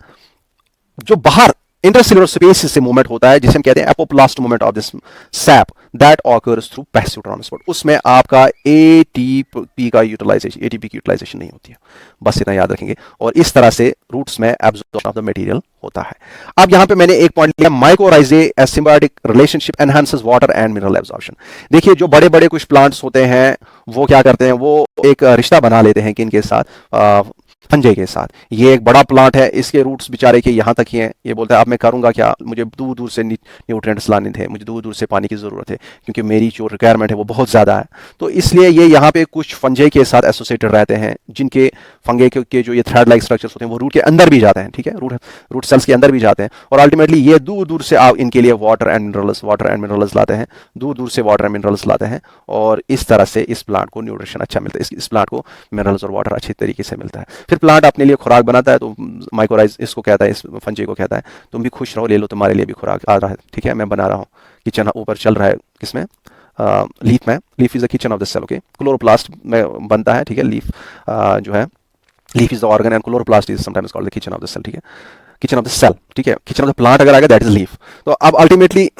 जो बाहर इंटरसेलुलर स्पेस से मूवमेंट होता है, जिसे हम कहते हैं apoplast movement of this SAP, that occurs through passive transport. उसमें आपका एटीपी की यूटिलाइजेशन नहीं होती है। बस इतना याद रखेंगे, और इस तरह से रूट्स में एब्जॉर्प्शन ऑफ द मटेरियल होता है। अब यहां पे मैंने एक पॉइंट लिया, mycorrhizae a symbiotic relationship enhances water and mineral absorption. देखिए जो बड़े बड़े कुछ प्लांट्स होते हैं, वो क्या करते हैं, वो एक रिश्ता बना लेते हैं किनके साथ, फंजे के साथ। ये एक बड़ा प्लांट है, इसके रूट्स बेचारे के यहाँ तक ही हैं। ये बोलता है अब मैं करूँगा क्या, मुझे दूर दूर से न्यूट्रिएंट्स लाने थे, मुझे दूर दूर से पानी की ज़रूरत है, क्योंकि मेरी जो रिक्वायरमेंट है वो बहुत ज़्यादा है। तो इसलिए ये यहाँ पे कुछ फंजे के साथ एसोसिएटेड रहते हैं, जिनके फंगे के जो ये थ्रेड लाइक स्ट्रक्चर्स होते हैं वो रूट के अंदर भी जाते हैं। ठीक है, रूट सेल्स के अंदर भी जाते हैं, और अल्टीमेटली ये दूर दूर से आप इनके लिए वाटर एंड मिनरल्स लाते हैं, दूर दूर से वाटर एंड मिनरल्स लाते हैं, और इस तरह से इस प्लांट को न्यूट्रिशन अच्छा मिलता है, इस प्लांट को मिनरल्स और वाटर अच्छे तरीके से मिलता है। फिर प्लांट अपने लिए खुराक बनाता है, तो माइक्रोराइज इसको कहता है, इस फंजे को कहता है तुम भी खुश रहो, ले लो, तुम्हारे लिए भी खुराक आ रहा है। ठीक है, मैं बना रहा हूँ, किचन ऊपर चल रहा है, किसमें, लीफ में। Leaf is the kitchen of the cell. Okay, chloroplast में बनता है। ठीक है, लीफ जो है, leaf is the organ and chloroplast is sometimes called the kitchen of the cell. ठीक है, किचन ऑफ द सेल। ठीक है, किचन ऑफ द प्लांट अगर आएगा दैट इज लीफ। तो अब अल्टीमेटली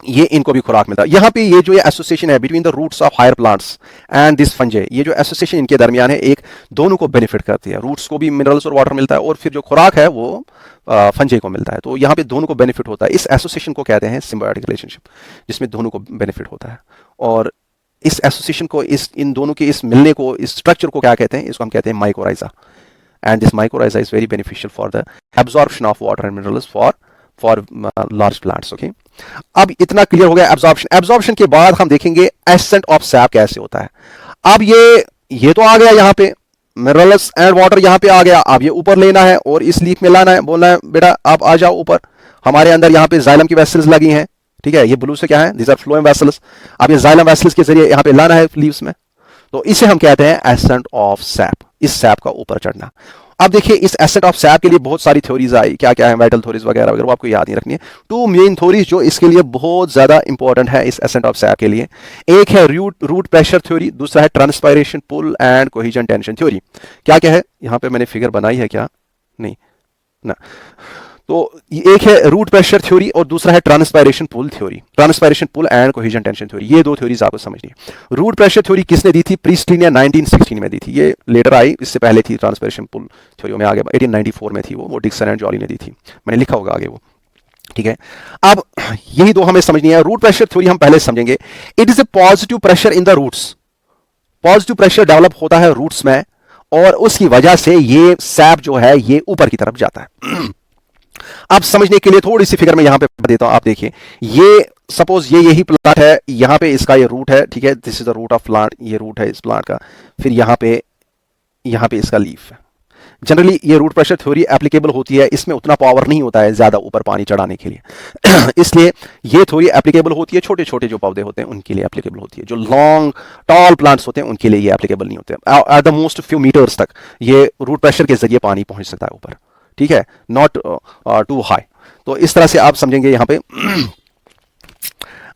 ये इनको भी खुराक मिलता है। यहाँ पे ये जो ये एसोसिएशन है between the roots of higher plants and this fungi, ये जो एसोसिएशन इनके दरमियान है, एक दोनों को बेनिफिट करती है। रूट्स को भी मिनरल्स और वाटर मिलता है, और फिर जो खुराक है वो फंजे को मिलता है। तो यहाँ पे दोनों को बेनिफिट होता है। इस एसोसिएशन को कहते हैं सिम्बायोटिक रिलेशनशिप, जिसमें दोनों को बेनिफिट होता है। और इस एसोसिएशन को, इन दोनों के इस मिलने को, इस स्ट्रक्चर को क्या कहते हैं, इसको हम कहते हैं mycorrhiza. And this mycorrhiza is very beneficial for the absorption of water and minerals for large plants. Okay, अब इतना क्लियर हो गया एब्जॉर्प्शन। एब्जॉर्प्शन के बाद हम देखेंगे एसेंट ऑफ सैप कैसे होता है। अब ये तो आ गया, यहाँ पे मिनरल्स एंड वाटर यहाँ पे आ गया। अब ये ऊपर लेना है और इस लीफ में लाना है, बोलना है बेटा आप आ जाओ ऊपर, हमारे अंदर यहाँ पे जाइलम की वेसल्स लगी हैं। ठीक है, ये ब्लू से क्या है, दीज आर फ्लोएम वेसल्स। अब ये जाइलम वेसल्स के जरिए यहाँ पे लाना है लीव्स में, तो इसे हम कहते हैं एसेंट ऑफ सैप, इस सैप का ऊपर चढ़ना। अब देखिए इस एसेट ऑफ सैप के लिए बहुत सारी थ्योरीज आई, क्या क्या है, वाइटल थ्योरीज वगैरह वगैरह, वो आपको याद नहीं रखनी है। टू मेन थ्योरीज जो इसके लिए बहुत ज्यादा इंपॉर्टेंट है इस एसेट ऑफ सैप के लिए, एक है रूट प्रेशर थ्योरी, दूसरा है transpiration pull and cohesion tension theory. क्या क्या है, यहाँ पे मैंने फिगर बनाई है क्या, नहीं ना, तो एक है रूट प्रेशर थ्योरी और दूसरा है transpiration pull theory, transpiration pull and cohesion tension theory. ये दो थ्योरीज आपको समझनी है। रूट प्रेशर थ्योरी किसने दी थी, प्रीस्टलिन ने 1916 में दी थी। ये लेटर आई, इससे पहले थी ट्रांसपायरेशन पुल थ्योरी में आगे 1894 में थी, वो डिक्सन एंड जॉली ने दी थी, मैंने लिखा होगा आगे वो। ठीक है, अब यही दो हमें समझनी है। रूट प्रेशर थ्योरी हम पहले समझेंगे। It is a positive pressure in the roots, positive pressure develop होता है रूट्स में, और उसकी वजह से ये सैप जो है ये ऊपर की तरफ जाता है। अब समझने के लिए थोड़ी सी फिगर में यहां पे देता हूं, आप देखिए, ये सपोज ये यही प्लांट है, यहां पे इसका ये रूट है। ठीक है, this is the root of plant, ये रूट है इस प्लांट का, फिर यहां पे इसका लीफ है। जनरली ये रूट प्रेशर थ्योरी एप्लीकेबल होती है, इसमें उतना पावर नहीं होता है ज्यादा ऊपर पानी चढ़ाने के लिए इसलिए ये थ्योरी एप्लीकेबल होती है छोटे छोटे जो पौधे होते हैं उनके लिए एप्लीकेबल होती है। जो लॉन्ग टॉल प्लांट्स होते हैं उनके लिए ये एप्लीकेबल नहीं होते। At the most few metres तक ये रूट प्रेशर के जरिए पानी पहुंच सकता है ऊपर। ठीक है, नॉट टू हाई। तो इस तरह से आप समझेंगे यहां पे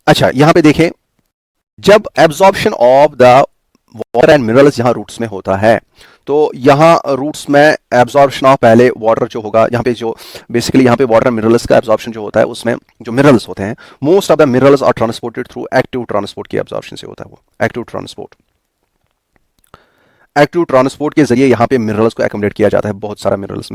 अच्छा, यहां पे देखें, जब absorption of the water and minerals यहां रूट्स में होता है तो यहाँ रूट्स में एब्जॉर्प्शन ऑफ पहले वाटर जो होगा, यहाँ पे जो बेसिकली यहाँ पे वाटर मिनरल्स का एब्जॉर्प्शन जो होता है, उसमें जो मिनरल्स होते हैं, most of the minerals are transported through active transport की एब्जॉर्प्शन से होता है। वो एक्टिव ट्रांसपोर्ट के जरिए यहाँ पे मिनरल्स को एकोमोडेट किया जाता है, बहुत सारा मिनरल्स,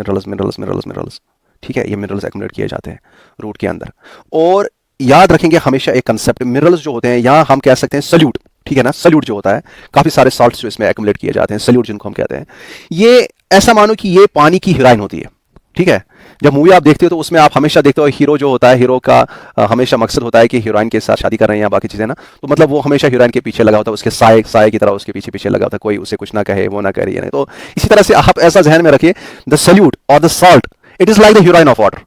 ठीक है, ये मिनरल्स एकोमोडेट किए जाते हैं रूट के अंदर। और याद रखेंगे हमेशा एक कंसेप्ट, मिनरल्स जो होते हैं यहाँ हम कह सकते हैं सल्यूट, ठीक है ना, सल्यूट जो होता है, काफी सारे सॉल्ट्स जो इसमें एकोमोडेट किए जाते हैं, सल्यूट जिनको हम कहते हैं। ये ऐसा मानो कि ये पानी की हीरोइन होती है, ठीक है। जब मूवी आप देखते हो तो उसमें आप हमेशा देखते हो हीरो जो होता है, हीरो का हमेशा मकसद होता है कि हीरोइन के साथ शादी कर रहे हैं या बाकी चीजें ना, तो मतलब वो हमेशा हीरोइन के पीछे लगा होता है, उसके साए की तरह उसके पीछे पीछे लगा होता है, कोई उसे कुछ ना कहे, वो ना करे नहीं। तो इसी तरह से आप ऐसा जहन में रखिए, द सल्यूट और the salt, it is like the heroine of water.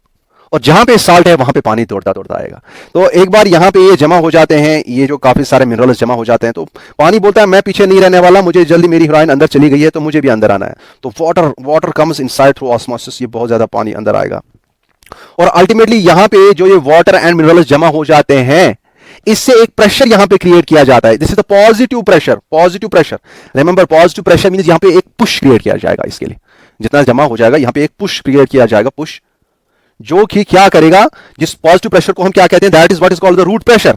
और जहां पे साल्ट है वहां पे पानी दौड़ता दौड़ता आएगा। तो एक बार यहां पे ये जमा हो जाते हैं, ये जो काफी सारे मिनरल्स जमा हो जाते हैं, तो पानी बोलता है मैं पीछे नहीं रहने वाला, मुझे जल्दी, मेरी हीरोइन अंदर चली गई है तो मुझे भी अंदर आना है। तो water comes inside through osmosis, ये बहुत ज्यादा पानी अंदर आएगा। और अल्टीमेटली यहां पे जो ये वाटर एंड मिनरल्स जमा हो जाते हैं, इससे एक प्रेशर यहां पे क्रिएट किया जाता है। This is the positive pressure. Remember, positive pressure means यहां पे एक पुश क्रिएट किया जाएगा, इसके लिए जितना जमा हो जाएगा यहां पे एक पुश क्रिएट किया जाएगा, पुश, जो कि क्या करेगा, जिस पॉजिटिव प्रेशर को हम क्या कहते हैं, that is what is called the root pressure.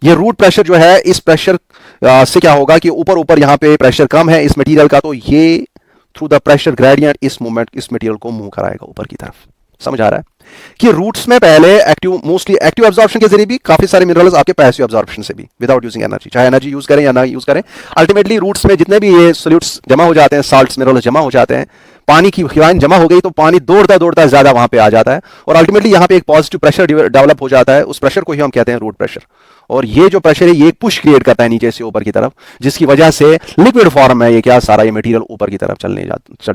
ये रूट प्रेशर जो है, इस प्रेशर से क्या होगा कि ऊपर यहां पे प्रेशर कम है इस मटेरियल का, तो ये थ्रू द प्रेशर ग्रेडियंट इस मटेरियल को मूव कराएगा ऊपर की तरफ। समझ आ रहा है कि रूट्स में पहले मोस्टली एक्टिव एब्जॉर्प्शन के जरिए भी काफी सारे मिनरल्स आपके पैसिव एब्जॉर्प्शन से भी, विदाउट यूजिंग एनर्जी, चाहे एनर्जी यूज करें या ना यूज करें, अल्टीमेटली रूट्स में जितने भी ये सोल्यूट्स जमा हो जाते हैं, साल्ट्स मिनरल्स जमा हो जाते हैं, पानी की हीरोइन जमा हो गई तो पानी दौड़ता ज्यादा वहां पे आ जाता है, और अल्टीमेटली यहां पे एक पॉजिटिव प्रेशर डेवलप हो जाता है। उस प्रेशर को ही हम कहते हैं रूट प्रेशर। और ये जो प्रेशर है ये एक पुश क्रिएट करता है नीचे से ऊपर की तरफ, जिसकी वजह से लिक्विड फॉर्म में ये क्या सारा ये मटेरियल ऊपर की तरफ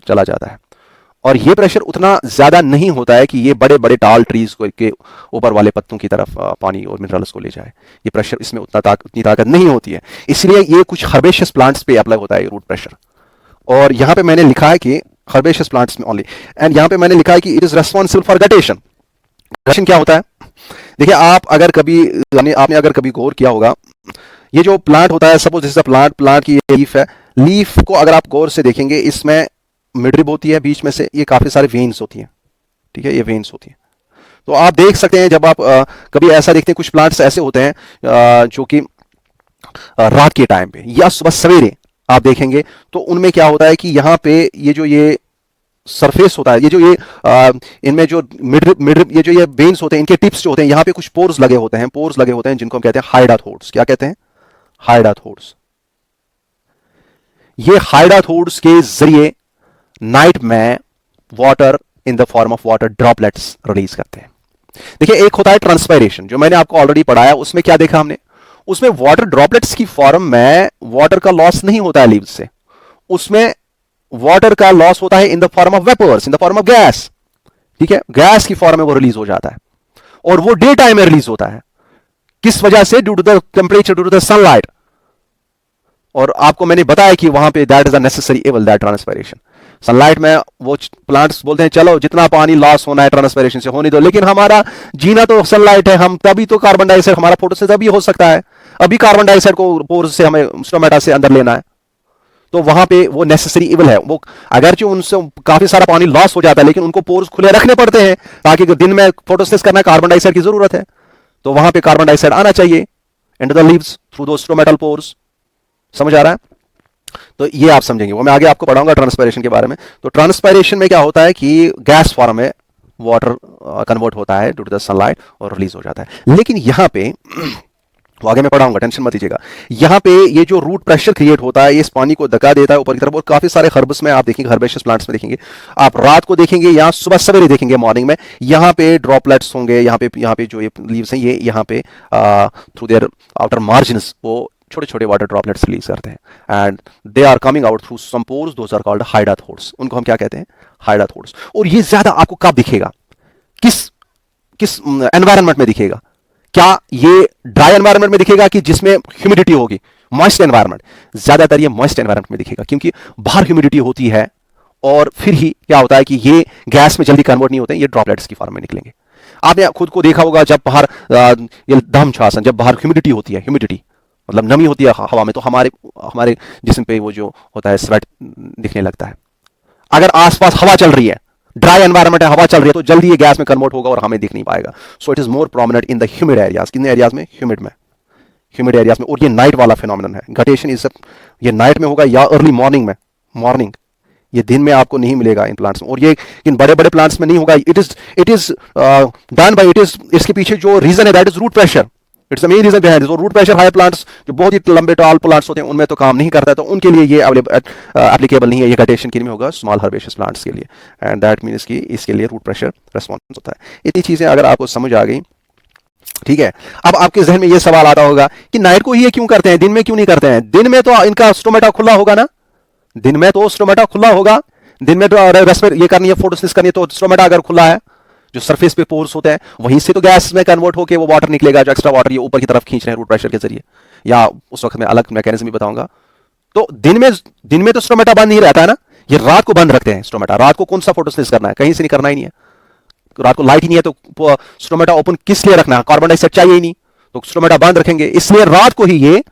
चला जाता है। और ये प्रेशर उतना ज्यादा नहीं होता है कि ये बड़े बड़े टाल ट्रीज के ऊपर वाले पत्तों की तरफ पानी और मिनरल्स को ले जाए। ये प्रेशर इसमें उतनी ताकत नहीं होती है, इसलिए ये कुछ हर्बेशियस प्लांट्स पे अप्लाई होता है रूट प्रेशर। और यहां पे मैंने लिखा है कि हर्बेशियस प्लांट्स में ओनली, एंड यहां पे मैंने लिखा है कि it is responsible for guttation. Guttation क्या होता है? देखिए, आप अगर कभी आपने अगर कभी गौर किया होगा, ये जो प्लांट होता है, suppose this is a plant की ये लीफ है, लीफ को अगर आप गौर से देखेंगे, इसमें मिडरिब होती है बीच में से, ये काफी सारे वेन्स होती हैं, ठीक है, ये वेन्स होती हैं। तो आप देख सकते हैं, जब आप कभी ऐसा देखते हैं, कुछ प्लांट्स ऐसे होते हैं जो कि रात के टाइम पे या सुबह सवेरे आप देखेंगे तो उनमें क्या होता है कि यहाँ पे ये जो ये सरफेस होता है, ये जो ये इनमें जो मिडरिब ये जो ये वेन्स होते हैं, इनके टिप्स जो होते हैं, यहाँ पे कुछ पोर्स लगे होते हैं, जिनको हम कहते हैं हाइडाथोड्स। क्या कहते हैं? हाइडाथोड्स। ये हाइडाथोड्स के जरिए नाइट में water in the form of water droplets release करते हैं। देखिए, एक होता है ट्रांसपायरेशन, जो मैंने आपको ऑलरेडी पढ़ाया, उसमें क्या देखा हमने, उसमें वाटर ड्रॉपलेट्स की फॉर्म में वाटर का लॉस नहीं होता है लीव्स से, उसमें वाटर का लॉस होता है in the form of vapours, in the form of gas, ठीक है, गैस की फॉर्म में वो रिलीज हो जाता है, और वो डे टाइम में रिलीज होता है। किस वजह से? Due to the temperature, due to the sunlight. और आपको मैंने बताया कि वहां पे that is the necessary evil, that transpiration. Sunlight में वो प्लांट्स बोलते हैं चलो जितना पानी लॉस होना है ट्रांसपायरेशन से होने दो, लेकिन हमारा जीना तो सनलाइट है, हम तभी तो कार्बन डाइऑक्साइड, हमारा फोटोसिंथेसिस तभी हो सकता है, अभी कार्बन डाइऑक्साइड को पोर्स से, हमें स्टोमेटा से अंदर लेना है। तो वहां पे वो नेसेसरी इवल है, वो अगरचे उनसे काफी सारा पानी लॉस हो जाता है, लेकिन उनको पोर्स खुले रखने पड़ते हैं, ताकि दिन में फोटोसिंथेसिस करना है, कार्बन डाइऑक्साइड की जरूरत है, तो वहां पे कार्बन डाइऑक्साइड आना चाहिए इनटू द लीव्स थ्रू दो स्टोमेटल पोर्स। समझ आ रहा है? तो ये आप समझेंगे, वो मैं आगे आपको पढ़ाऊंगा ट्रांसपायरेशन के बारे में। तो ट्रांसपायरेशन में क्या होता है कि गैस फॉर्म में वाटर कन्वर्ट होता है ड्यू टू द सनलाइट और रिलीज हो जाता है। लेकिन यहां पे वो आगे मैं पढ़ाऊंगा, टेंशन मत लीजिएगा। यहां पे ये जो रूट प्रेशर क्रिएट होता है, ये इस पानी को धक्का देता है ऊपर की तरफ, और काफी सारे हर्ब्स में आप देखेंगे, हर्बेशियस प्लांट्स में देखेंगे, आप रात को देखेंगे या सुबह सवेरे देखेंगे, मॉर्निंग में, यहां पे ड्रॉपलेट्स होंगे, यहां पे जो ये लीव्स हैं, ये यहां पे थ्रू देयर आउटर मार्जिन्स वो छोटे छोटे वाटर ड्रॉपलेट्स रिलीज करते हैं, and they are coming out through some pores, those are called hydathodes. उनको हम क्या कहते हैं? हाइडाथोड्स। और ये ज्यादा आपको कब दिखेगा, किस एनवायरनमेंट में दिखेगा? क्या ये ड्राई एनवायरनमेंट में दिखेगा कि जिसमें ह्यूमिडिटी होगी, मॉइस्ट एनवायरनमेंट? ज्यादातर ये मॉइस्ट एनवायरनमेंट में दिखेगा, क्योंकि बाहर ह्यूमिडिटी होती है, और फिर ही क्या होता है कि ये गैस में जल्दी कन्वर्ट नहीं होते हैं, ये ड्रॉपलेट्स की फॉर्म में निकलेंगे। आपने खुद को देखा होगा, जब बाहर ये दम छासन, जब बाहर ह्यूमिडिटी होती है, ह्यूमिडिटी मतलब नमी होती है हवा में, तो हमारे हमारे जिस्म पे वो जो होता है स्वेट दिखने लगता है। अगर आसपास हवा चल रही है, ड्राई एनवायरनमेंट है, हवा चल रही है, तो जल्दी ये गैस में कन्वर्ट होगा और हमें दिख नहीं पाएगा। So it is more prominent in the humid areas. कितने एरियाज में? ह्यूमिड एरियाज में। और ये नाइट वाला फिनोमिनन है। गटेशन इज ये नाइट में होगा या अर्ली मॉर्निंग में। मॉर्निंग, ये दिन में आपको नहीं मिलेगा इन प्लांट्स में, और ये इन बड़े बड़े प्लांट्स में नहीं होगा। इट इज डन बाय, इसके पीछे जो रीजन है that is root pressure. It's the main reason behind this. Root pressure high plants जो बहुत ही लंबे टॉल प्लांट्स होते हैं उनमें तो काम नहीं करता है, तो उनके लिए ये एप्लीकेबल नहीं है। ये गटेशन के लिए होगा स्मॉल हर्बेशियस प्लांट्स के लिए, एंड दैट मीन्स कि इसके लिए रूट प्रेशर रेस्पॉन्स होता है। इतनी चीजें अगर आपको समझ आ गई, ठीक है। अब आपके जहन में ये सवाल आता होगा कि नाइट को ही ये क्यों करते हैं, दिन में क्यों नहीं करते हैं? दिन में तो इनका स्टोमेटा खुला होगा ना, दिन में तो स्टोमेटा खुला होगा। दिन में तो रेस्पिरेट ये करनी है, फोटोसिंथेसिस करनी है, तो स्टोमेटा अगर खुला है, जो सरफेस पे पोर्स होते हैं, वहीं से तो गैस में कन्वर्ट होकर वो वाटर निकलेगा, जो एक्स्ट्रा वाटर ये ऊपर की तरफ खींच रहे हैं रूट प्रेशर के जरिए, या उस वक्त मैं अलग मैकेनिज्म भी बताऊंगा। तो दिन में तो स्टोमेटा बंद नहीं रहता है ना, ये रात को बंद रखते हैं स्टोमेटा। रात को कौन सा फोटोसिंथेसिस करना है? कहीं से नहीं करना ही नहीं है। रात को लाइट ही नहीं है तो स्टोमेटा ओपन किस लिए रखना है? कार्बन डाइऑक्साइड चाहिए ही नहीं, तो स्टोमेटा बंद रखेंगे, इसलिए रात को ही ये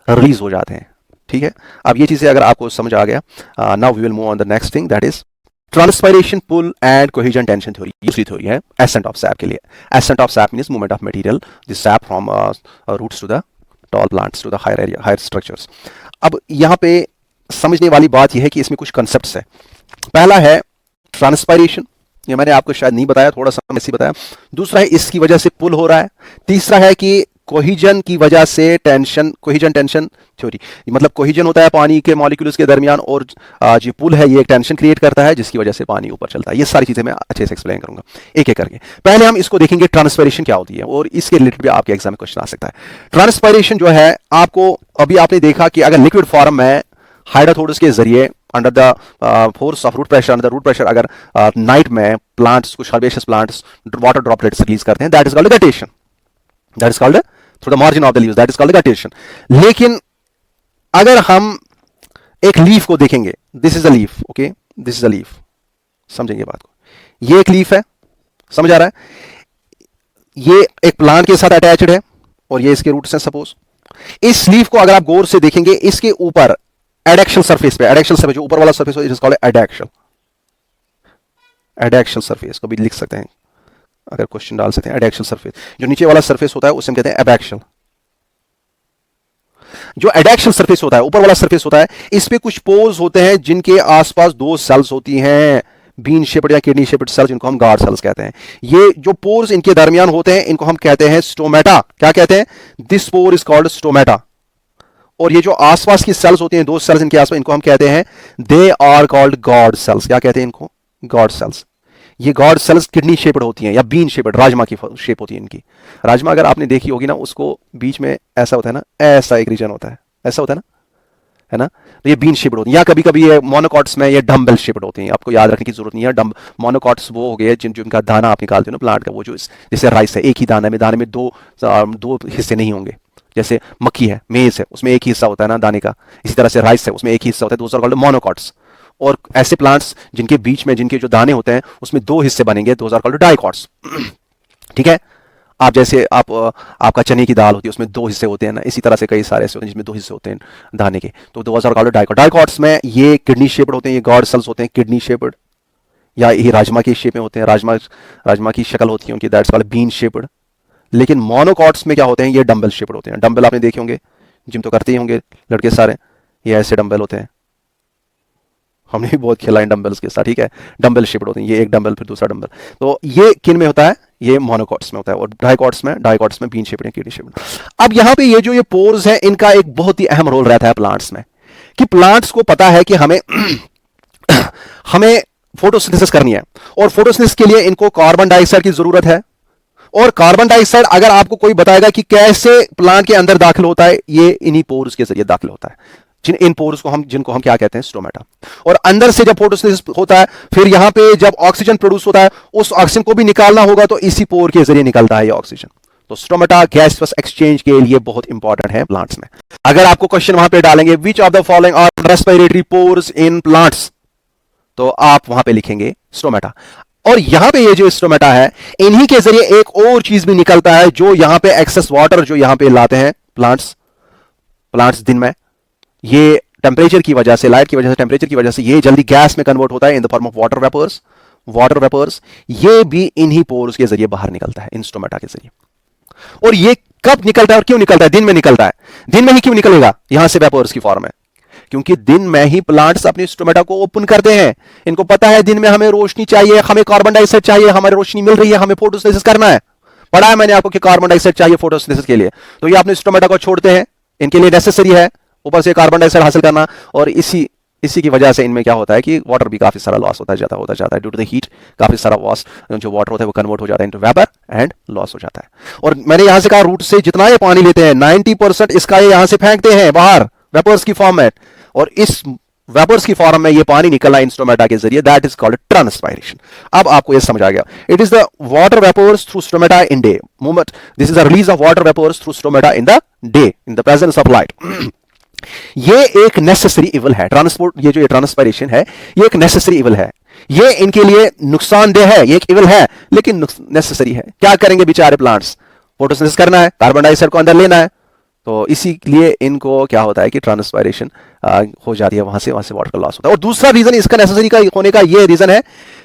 रिलीज हो जाते हैं। ठीक है, अब ये चीजें अगर आपको समझ आ गया, now we will move on the next thing, that is transpiration pull and cohesion tension theory. दूसरी थ्योरी है एसेंट ऑफ सैप के लिए। Ascent of sap means movement of material the sap from roots to the tall plants to the higher area, higher structures. अब यहां पे समझने वाली बात यह है कि इसमें कुछ कंसेप्ट्स है। पहला है ट्रांसपायरेशन, ये मैंने आपको शायद नहीं बताया, थोड़ा सा ऐसे बताया। दूसरा है इसकी वजह से पुल हो रहा है। तीसरा है कि कोहिजन की वजह से टेंशन, कोहिजन टेंशन थ्योरी, मतलब कोहिजन होता है पानी के मॉलिक्यूल्स के दरमियान, और जो पुल है ये एक टेंशन क्रिएट करता है जिसकी वजह से पानी ऊपर चलता है। ये सारी चीजें मैं अच्छे से एक्सप्लेन करूंगा एक एक करके। पहले हम इसको देखेंगे ट्रांसपायरेशन क्या होती है, और इसके रिलेटेड भी आपके एग्जाम में क्वेश्चन आ सकता है। ट्रांसपायरेशन जो है, आपको अभी आपने देखा कि अगर लिक्विड फॉर्म में हाइड्रोथोरस के जरिए under the force of root pressure, under root pressure अगर नाइट में प्लांट्स, कुछ herbaceous plants water droplets release करते हैं, that is called guttation. That is called through the margin of the leaves, that is called guttation. लेकिन अगर हम एक leaf को देखेंगे, this is a leaf, okay, this is a leaf, समझेंगे बात को। ये एक लीफ है, समझ आ रहा है? ये एक प्लांट के साथ अटैच्ड है और ये इसके रूट्स हैं सपोज। इस लीफ को अगर आप गौर से देखेंगे, इसके ऊपर एडेक्शल सरफेस पे, एडेक्शल सरफेस जो ऊपर वाला सरफेस है, इट इज कॉल्ड एडेक्शल। एडेक्शल सरफेस को भी लिख सकते हैं, अगर क्वेश्चन डाल सकते हैं। एडेक्शल सरफेस, जो नीचे वाला सरफेस होता है उसे हम कहते हैं एबैक्शल। जो एडेक्शल सरफेस होता है, ऊपर वाला सरफेस होता है, इस पे कुछ पोर्स होते हैं जिनके आसपास दो सेल्स होती हैं, बीन शेप्ड या किडनी शेप्ड सेल्स, जिनको हम गार्ड सेल्स कहते हैं। ये जो पोर्स इनके दरमियान होते हैं, इनको हम कहते हैं स्टोमेटा। क्या कहते हैं? This pore is called stomata. और ये जो आसपास की सेल्स होती हैं, दो सेल्स इनके आसपास, इनको हम कहते हैं they are called guard cells. क्या कहते हैं इनको? Guard cells. ये गॉड सेल्स किडनी शेप्ड होती हैं या बीन शेप्ड, राजमा की शेप होती है इनकी। राजमा अगर आपने देखी होगी ना, उसको बीच में ऐसा होता है ना, ऐसा एक रीजन होता है, ऐसा होता है ना, तो ये बीन शेप्ड होती है। या कभी कभी ये मोनोकॉट्स में ये डम्बल शेप्ड होती हैं। आपको याद रखने की जरूरत नहीं है। मोनोकॉट्स वो हो गए जिनका दाना आप निकालते हो ना प्लांट का, वो जो जैसे राइस है, एक ही दाने में दो हिस्से नहीं होंगे। जैसे मक्की है, मेज है, उसमें एक ही हिस्सा होता है ना दाने का। इसी तरह से राइस है, उसमें एक ही हिस्सा होता है, दोज आर कॉल्ड मोनोकॉट्स। और ऐसे प्लांट्स जिनके बीच में जिनके जो दाने होते हैं उसमें दो हिस्से बनेंगे, दोज आर कॉल्ड डाइकॉट्स। ठीक है, आप जैसे आपका चने की दाल होती है, उसमें दो हिस्से होते हैं ना, इसी तरह से कई सारे ऐसे होते हैं जिसमें दो हिस्से होते हैं दाने के, तो those are called dicot. Dicots में ये किडनी शेप्ड होते हैं, ये गॉड सेल्स होते हैं किडनी शेप्ड, या ये राजमा की शेप में होते हैं, राजमा की शक्ल होती है उनकी, दैट्स कॉल्ड बीन शेप्ड। लेकिन मोनोकॉट्स में क्या होते हैं? ये डंबल शेप्ड होते हैं। डंबल आपने देखे होंगे, जिम तो करते ही होंगे लड़के सारे, ये ऐसे डंबल होते हैं। हमने भी बहुत खेला इन डंबल्स के साथ, ठीक है। डंबल शेप्ड होते हैं, ये एक डंबल फिर दूसरा डंबल। तो ये किन में होता है? ये मोनोकॉट्स में होता है। और डाइकॉट्स में बीन शेप्ड, किडनी शेप्ड। अब यहां पे ये जो ये पोर्स हैं, इनका एक बहुत ही अहम रोल रहता है प्लांट्स में, कि प्लांट्स को पता है कि हमें हमें फोटोसिंथेसिस करनी है, और फोटोसिंथेसिस के लिए इनको कार्बन डाइऑक्साइड की जरूरत है। और कार्बन डाइऑक्साइड अगर आपको कोई बताएगा कि कैसे प्लांट के अंदर दाखिल होता है, ये इन्हीं पोर्स के जरिए दाखिल होता है। इन पोर्स को जिनको हम क्या कहते हैं? स्टोमेटा। और अंदर से जब फोटोसिंथेसिस होता है, फिर यहां पे जब ऑक्सीजन प्रोड्यूस होता है, उस ऑक्सीजन को भी निकालना होगा, तो इसी पोर के जरिए निकलता है ये ऑक्सीजन। तो स्टोमेटा गैसियस एक्सचेंज के लिए बहुत इंपॉर्टेंट है प्लांट्स में। अगर आपको क्वेश्चन वहां पे डालेंगे which of the following are respiratory pores in plants, तो आप वहां पे लिखेंगे स्टोमेटा। और यहां पे ये जो स्टोमेटा है, इन्हीं के जरिए एक और चीज भी निकलता है, जो यहां पे एक्सेस वाटर जो यहां पे लाते हैं प्लांट्स, प्लांट्स दिन में, ये टेम्परेचर की वजह से, लाइट की वजह से, टेम्परेचर की वजह से ये जल्दी गैस में कन्वर्ट होता है in the form of water vapours. Water vapours ये भी इन्हीं पोर्स के जरिए बाहर निकलता है, इन स्टोमेटा के जरिए। और ये कब निकलता है और क्यों निकलता है? दिन में निकलता है। दिन में ही क्यों निकलेगा? यहां से वेपर्स की फॉर्म है, क्योंकि दिन में ही प्लांट्स अपनी स्टोमेटा को ओपन करते हैं। इनको पता है दिन में हमें रोशनी चाहिए, हमें कार्बन डाइऑक्साइड चाहिए, हमारी रोशनी मिल रही है, हमें फोटोसिंथेसिस करना है। पढ़ा है मैंने आपको कि कार्बन डाइऑक्साइड चाहिए फोटोसिंथेसिस के लिए, तो ये अपने स्टोमेटा को छोड़ते हैं, इनके लिए नेसेसरी है ऊपर से कार्बन डाइऑक्साइड हासिल करना। और इसी की वजह से इनमें क्या होता है कि वाटर भी काफी सारा लॉस होता जाता है ड्यू टू द हीट। काफी सारा वॉस जो वाटर होता है वो कन्वर्ट हो जाता है इनटू वेपर एंड लॉस हो जाता है। और मैंने यहां से कहा रूट से जितना ये पानी लेते हैं 90% इसका ये यहां से फेंकते हैं बाहर वेपर्स की फॉर्म में, और इस वेपर्स की फॉर्म में ये पानी निकलना इन स्टोमेटा के जरिए, दैट इज कॉल्ड ट्रांसपायरेशन। अब आपको ये समझ आ गया, it is the water vapours through stomata in day movement, this is the release of water vapours through stomata in the day in the presence of light. ये एक necessary evil है transport, ये जो ये ट्रांसपायरेशन है ये एक necessary evil है। ये इनके लिए नुकसानदेह है, ये एक इवल है लेकिन नेसेसरी है। क्या करेंगे बेचारे प्लांट्स? फोटोसिंथेसिस करना है, कार्बन डाइऑक्साइड को अंदर लेना है, तो इसीलिए इनको क्या होता है कि ट्रांसपायरेशन हो जाती है, वहां से वाटर का लॉस होता है। और दूसरा रीजन इसका नेसेसरी का होने का ये रीजन है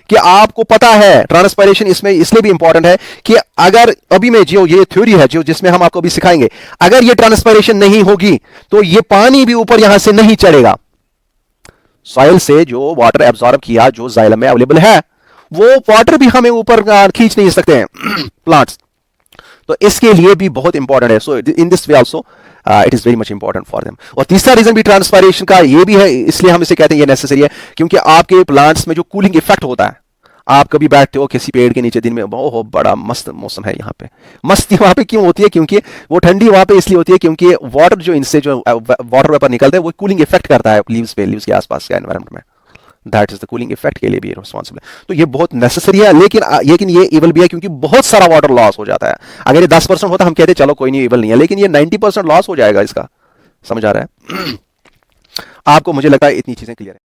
कि आपको पता है ट्रांसपायरेशन इसमें इसलिए भी इंपॉर्टेंट है कि अगर अभी में जो ये थ्योरी है जो जिसमें हम आपको भी सिखाएंगे, अगर ये ट्रांसपायरेशन नहीं होगी तो ये पानी भी ऊपर यहां से नहीं चढ़ेगा। सॉइल से जो वाटर एब्जॉर्ब किया जो जाइलम में अवेलेबल है वो वाटर भी हमें ऊपर खींच नहीं सकते हैं प्लांट्स, तो इसके लिए भी बहुत इंपॉर्टेंट है। So in this way also it is very much important for them. और तीसरा रीजन भी ट्रांसपायरेशन का ये भी है, इसलिए हम इसे कहते हैं ये नेसेसरी है, क्योंकि आपके प्लांट्स में जो कूलिंग इफेक्ट होता है, आप कभी बैठते हो किसी पेड़ के नीचे दिन में, बहुत बड़ा मस्त मौसम है यहाँ पे, मस्ती वहां पे क्यों होती है? क्योंकि वो ठंडी वहां पे इसलिए होती है क्योंकि वाटर जो इनसे जो वाटर वेपर निकलता है वो कूलिंग इफेक्ट करता है लीव्स पे, लीव्स के आसपास के एनवायरमेंट में, that is the cooling effect के लिए भी रिस्पॉन्सिबल है। तो ये बहुत नेसेसरी है, लेकिन ये इवल भी है क्योंकि बहुत सारा वाटर लॉस हो जाता है। अगर ये 10% होता हम कहते चलो कोई नहीं इवल नहीं है, लेकिन ये 90% लॉस हो जाएगा इसका। समझ आ रहा है आपको? मुझे लगता है इतनी चीजें क्लियर है।